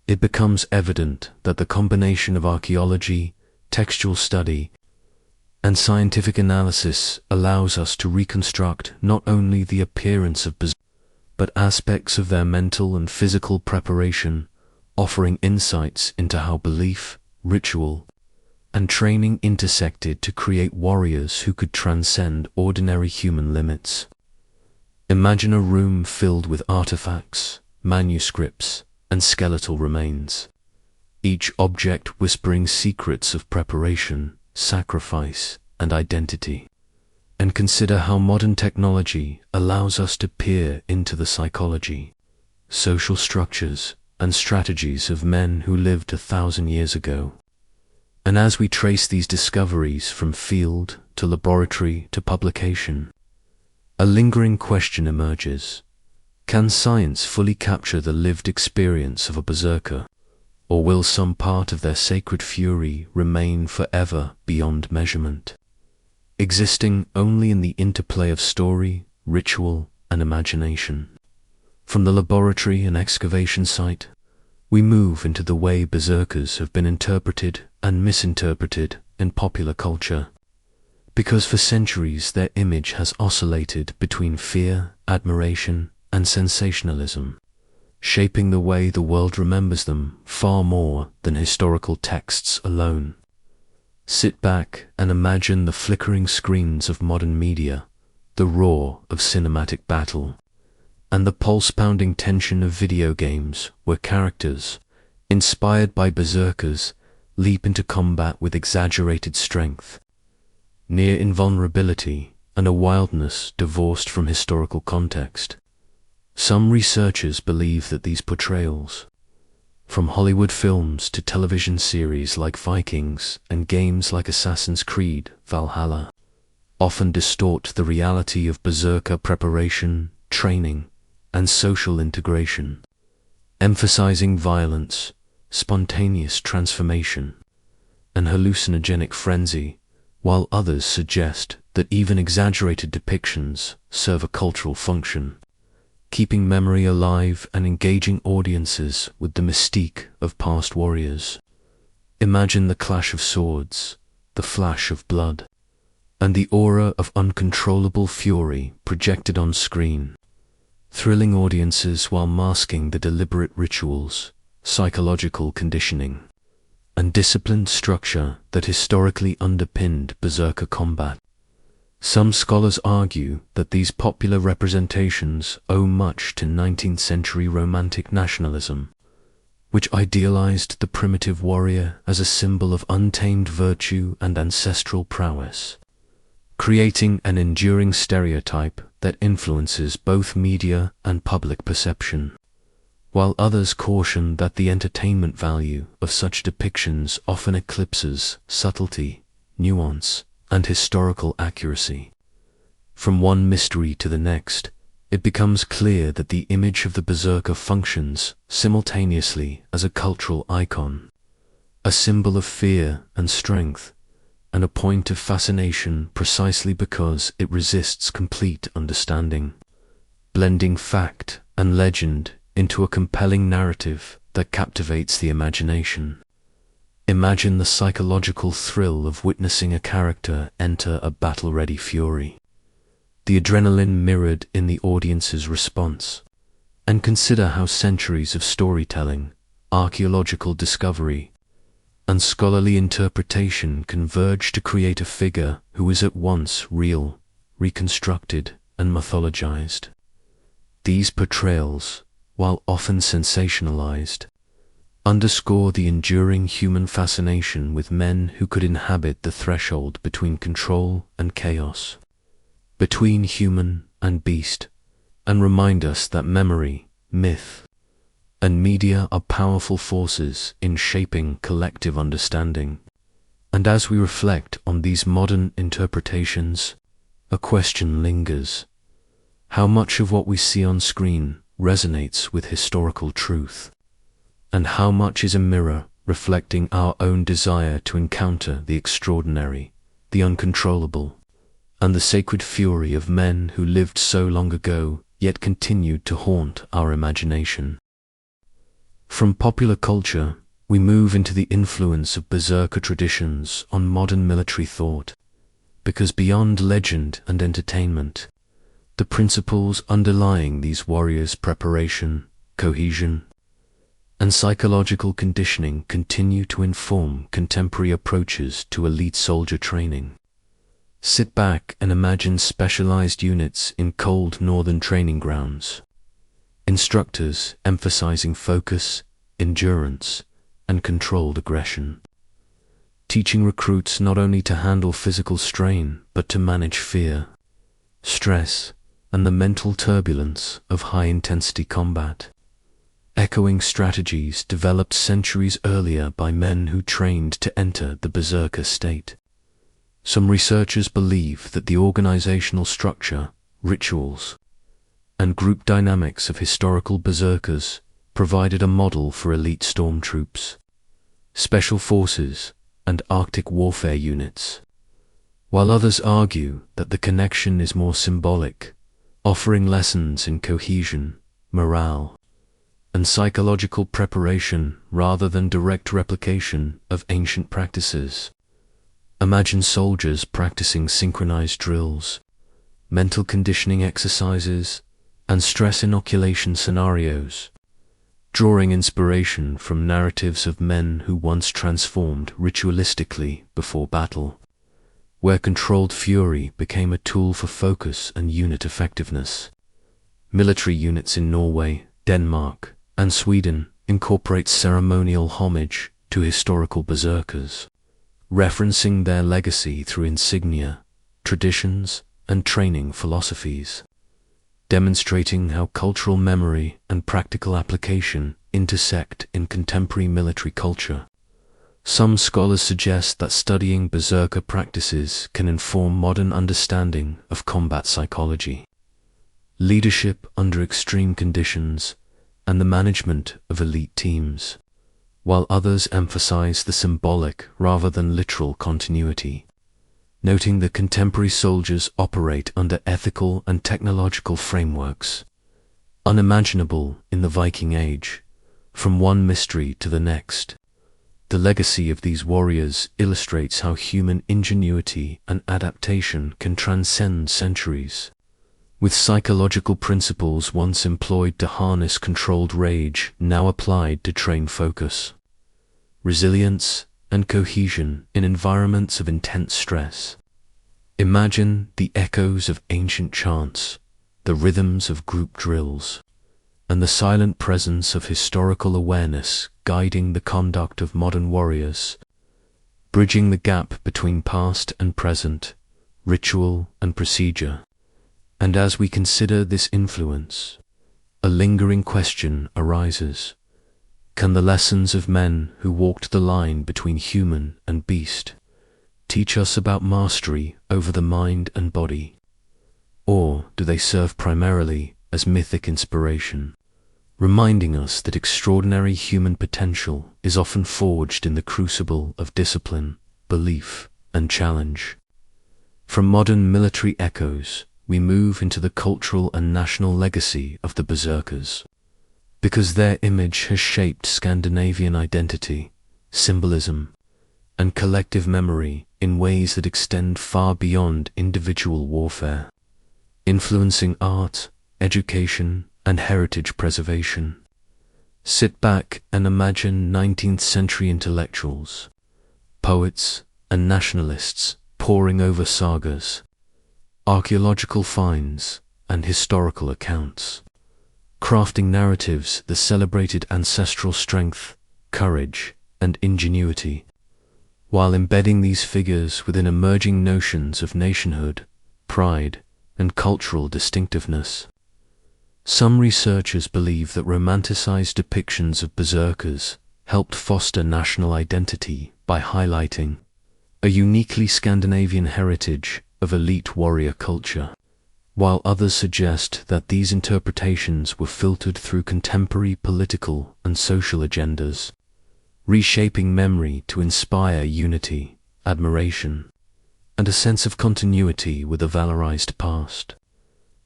it becomes evident that the combination of archaeology, textual study, and scientific analysis allows us to reconstruct not only the appearance of berserkers, but aspects of their mental and physical preparation, offering insights into how belief, ritual, and training intersected to create warriors who could transcend ordinary human limits. Imagine a room filled with artifacts, manuscripts, and skeletal remains, each object whispering secrets of preparation, sacrifice, and identity. And consider how modern technology allows us to peer into the psychology, social structures, and strategies of men who lived 1,000 years ago. And as we trace these discoveries from field to laboratory to publication, a lingering question emerges. Can science fully capture the lived experience of a berserker, or will some part of their sacred fury remain forever beyond measurement, existing only in the interplay of story, ritual, and imagination? From the laboratory and excavation site, we move into the way berserkers have been interpreted and misinterpreted in popular culture, because for centuries their image has oscillated between fear, admiration, and sensationalism, shaping the way the world remembers them far more than historical texts alone. Sit back and imagine the flickering screens of modern media, the roar of cinematic battle, and the pulse-pounding tension of video games where characters, inspired by berserkers, leap into combat with exaggerated strength, near invulnerability, and a wildness divorced from historical context. Some researchers believe that these portrayals, from Hollywood films to television series like Vikings and games like Assassin's Creed Valhalla, often distort the reality of berserker preparation, training, and social integration, emphasizing violence, spontaneous transformation, and hallucinogenic frenzy, while others suggest that even exaggerated depictions serve a cultural function, keeping memory alive and engaging audiences with the mystique of past warriors. Imagine the clash of swords, the flash of blood, and the aura of uncontrollable fury projected on screen. thrilling audiences while masking the deliberate rituals, psychological conditioning, and disciplined structure that historically underpinned Berserker combat. Some scholars argue that these popular representations owe much to 19th century Romantic nationalism, which idealized the primitive warrior as a symbol of untamed virtue and ancestral prowess, creating an enduring stereotype that influences both media and public perception, while others caution that the entertainment value of such depictions often eclipses subtlety, nuance, and historical accuracy. From one mystery to the next, it becomes clear that the image of the Berserker functions simultaneously as a cultural icon, a symbol of fear and strength, and a point of fascination precisely because it resists complete understanding, blending fact and legend into a compelling narrative that captivates the imagination. Imagine the psychological thrill of witnessing a character enter a battle-ready fury, the adrenaline mirrored in the audience's response, and consider how centuries of storytelling, archaeological discovery, and scholarly interpretation converge to create a figure who is at once real, reconstructed, and mythologized. These portrayals, while often sensationalized, underscore the enduring human fascination with men who could inhabit the threshold between control and chaos, between human and beast, and remind us that memory, myth, and media are powerful forces in shaping collective understanding. And as we reflect on these modern interpretations, a question lingers: how much of what we see on screen resonates with historical truth? And how much is a mirror reflecting our own desire to encounter the extraordinary, the uncontrollable, and the sacred fury of men who lived so long ago yet continued to haunt our imagination? From popular culture, we move into the influence of Berserker traditions on modern military thought, because beyond legend and entertainment, the principles underlying these warriors' preparation, cohesion, and psychological conditioning continue to inform contemporary approaches to elite soldier training. Sit back and imagine specialized units in cold northern training grounds, instructors emphasizing focus, endurance, and controlled aggression, teaching recruits not only to handle physical strain but to manage fear, stress, and the mental turbulence of high-intensity combat, echoing strategies developed centuries earlier by men who trained to enter the Berserker state. Some researchers believe that the organizational structure, rituals, and group dynamics of historical Berserkers provided a model for elite stormtroops, special forces, and Arctic warfare units, while others argue that the connection is more symbolic, offering lessons in cohesion, morale, and psychological preparation rather than direct replication of ancient practices. Imagine soldiers practicing synchronized drills, mental conditioning exercises, and stress inoculation scenarios, drawing inspiration from narratives of men who once transformed ritualistically before battle, where controlled fury became a tool for focus and unit effectiveness. Military units in Norway, Denmark, and Sweden incorporate ceremonial homage to historical Berserkers, referencing their legacy through insignia, traditions, and training philosophies, demonstrating how cultural memory and practical application intersect in contemporary military culture. Some scholars suggest that studying Berserker practices can inform modern understanding of combat psychology, leadership under extreme conditions, and the management of elite teams, while others emphasize the symbolic rather than literal continuity, noting that contemporary soldiers operate under ethical and technological frameworks unimaginable in the Viking Age. From one mystery to the next, the legacy of these warriors illustrates how human ingenuity and adaptation can transcend centuries, with psychological principles once employed to harness controlled rage now applied to train focus, resilience, and cohesion in environments of intense stress. Imagine the echoes of ancient chants, the rhythms of group drills, and the silent presence of historical awareness guiding the conduct of modern warriors, bridging the gap between past and present, ritual and procedure. And as we consider this influence, a lingering question arises. Can the lessons of men who walked the line between human and beast teach us about mastery over the mind and body? Or do they serve primarily as mythic inspiration, reminding us that extraordinary human potential is often forged in the crucible of discipline, belief, and challenge? From modern military echoes, we move into the cultural and national legacy of the Berserkers, because their image has shaped Scandinavian identity, symbolism, and collective memory in ways that extend far beyond individual warfare, influencing art, education, and heritage preservation. Sit back and imagine 19th century intellectuals, poets, and nationalists poring over sagas, archaeological finds, and historical accounts, crafting narratives that celebrated ancestral strength, courage, and ingenuity, while embedding these figures within emerging notions of nationhood, pride, and cultural distinctiveness. Some researchers believe that romanticized depictions of berserkers helped foster national identity by highlighting a uniquely Scandinavian heritage of elite warrior culture, while others suggest that these interpretations were filtered through contemporary political and social agendas, reshaping memory to inspire unity, admiration, and a sense of continuity with a valorized past.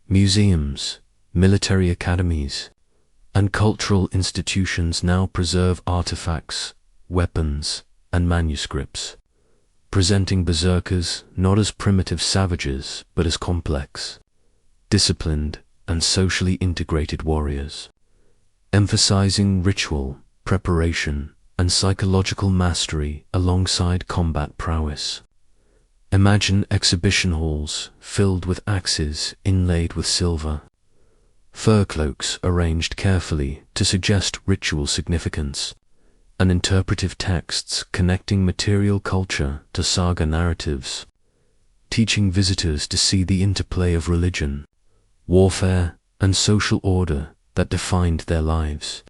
Museums, military academies, and cultural institutions now preserve artifacts, weapons, and manuscripts, presenting berserkers not as primitive savages but as complex, disciplined, and socially integrated warriors, emphasizing ritual, preparation, and psychological mastery alongside combat prowess. Imagine exhibition halls filled with axes inlaid with silver, fur cloaks arranged carefully to suggest ritual significance, and interpretive texts connecting material culture to saga narratives, teaching visitors to see the interplay of religion, warfare, and social order that defined their lives.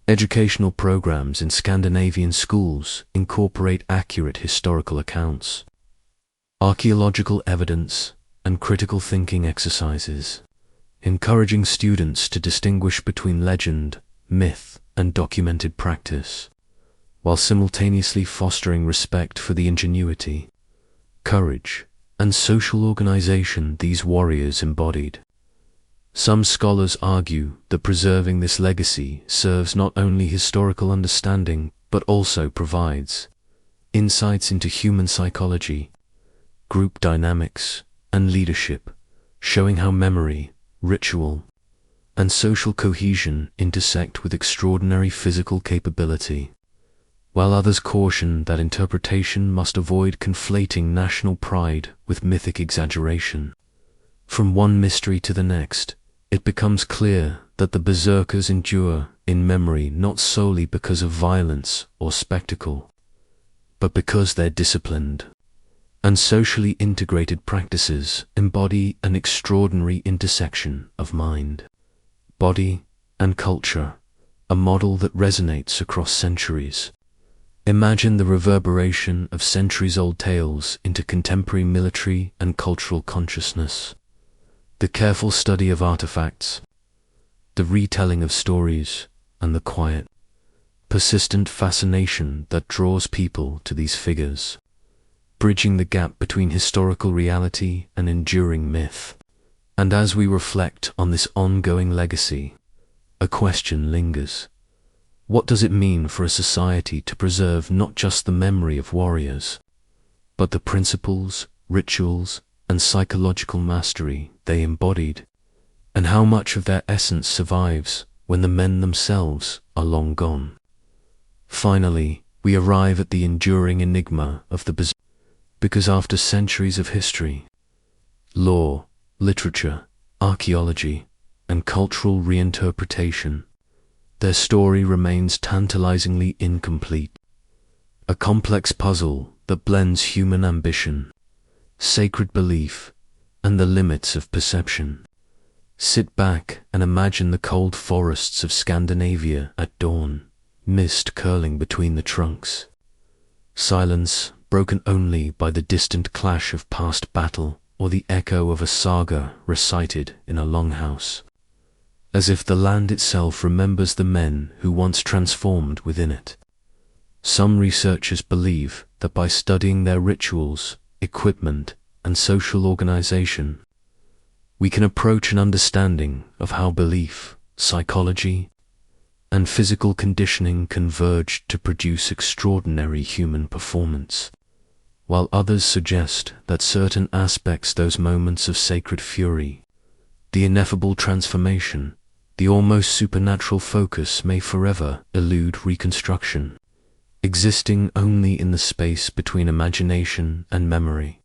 Educational programs in Scandinavian schools incorporate accurate historical accounts, archaeological evidence, and critical thinking exercises, encouraging students to distinguish between legend, myth, and documented practice, while simultaneously fostering respect for the ingenuity, courage, and social organization these warriors embodied. Some scholars argue that preserving this legacy serves not only historical understanding but also provides insights into human psychology, group dynamics, and leadership, showing how memory, ritual, and social cohesion intersect with extraordinary physical capability, while others caution that interpretation must avoid conflating national pride with mythic exaggeration. From one mystery to the next, it becomes clear that the berserkers endure in memory not solely because of violence or spectacle, but because their disciplined and socially integrated practices embody an extraordinary intersection of mind, body, and culture, a model that resonates across centuries. Imagine the reverberation of centuries-old tales into contemporary military and cultural consciousness. The careful study of artifacts, the retelling of stories, and the quiet, persistent fascination that draws people to these figures, bridging the gap between historical reality and enduring myth. And as we reflect on this ongoing legacy, a question lingers. What does it mean for a society to preserve not just the memory of warriors, but the principles, rituals, and psychological mastery they embodied, and how much of their essence survives when the men themselves are long gone. Finally, we arrive at the enduring enigma of the Berserkers, because after centuries of history, law, literature, archaeology, and cultural reinterpretation, their story remains tantalizingly incomplete. A complex puzzle that blends human ambition, sacred belief, and the limits of perception. Sit back and imagine the cold forests of Scandinavia at dawn, mist curling between the trunks. Silence broken only by the distant clash of past battle or the echo of a saga recited in a longhouse, as if the land itself remembers the men who once transformed within it. Some researchers believe that by studying their rituals, equipment, and social organization, we can approach an understanding of how belief, psychology, and physical conditioning converge to produce extraordinary human performance, while others suggest that certain aspects, those moments of sacred fury, the ineffable transformation, the almost supernatural focus, may forever elude reconstruction, existing only in the space between imagination and memory.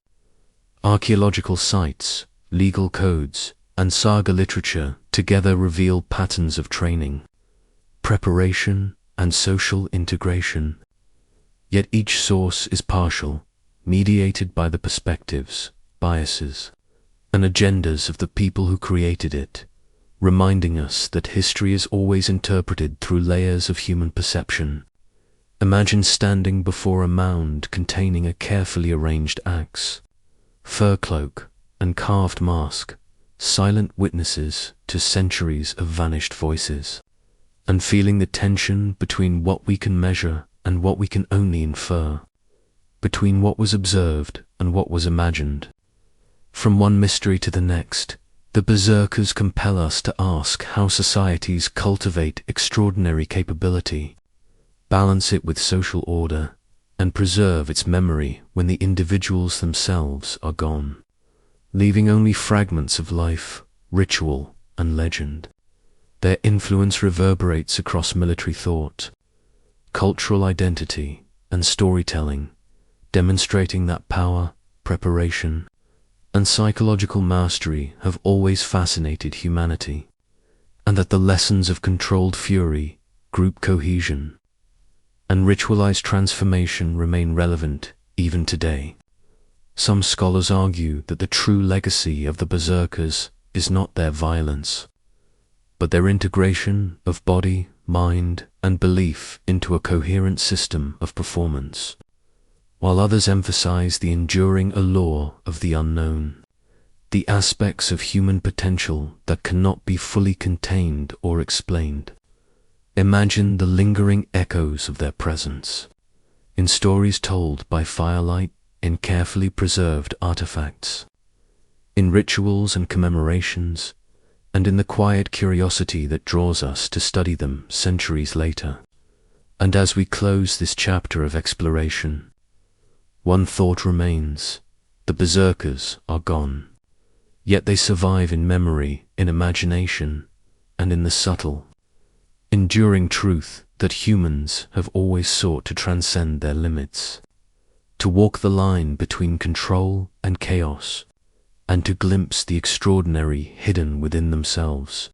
Archaeological sites, legal codes, and saga literature together reveal patterns of training, preparation, and social integration. Yet each source is partial, mediated by the perspectives, biases, and agendas of the people who created it, reminding us that history is always interpreted through layers of human perception. Imagine standing before a mound containing a carefully arranged axe, fur cloak, and carved mask, silent witnesses to centuries of vanished voices, and feeling the tension between what we can measure and what we can only infer, between what was observed and what was imagined. From one mystery to the next, the Berserkers compel us to ask how societies cultivate extraordinary capability, balance it with social order, and preserve its memory when the individuals themselves are gone, leaving only fragments of life, ritual, and legend. Their influence reverberates across military thought, cultural identity, and storytelling, demonstrating that power, preparation, and psychological mastery have always fascinated humanity, and that the lessons of controlled fury, group cohesion, and ritualized transformation remain relevant even today. Some scholars argue that the true legacy of the Berserkers is not their violence, but their integration of body, mind, and belief into a coherent system of performance, while others emphasize the enduring allure of the unknown, the aspects of human potential that cannot be fully contained or explained. Imagine the lingering echoes of their presence, in stories told by firelight, in carefully preserved artifacts, in rituals and commemorations, and in the quiet curiosity that draws us to study them centuries later. And as we close this chapter of exploration, one thought remains: the Berserkers are gone, yet they survive in memory, in imagination, and in the subtle, enduring truth that humans have always sought to transcend their limits, to walk the line between control and chaos, and to glimpse the extraordinary hidden within themselves.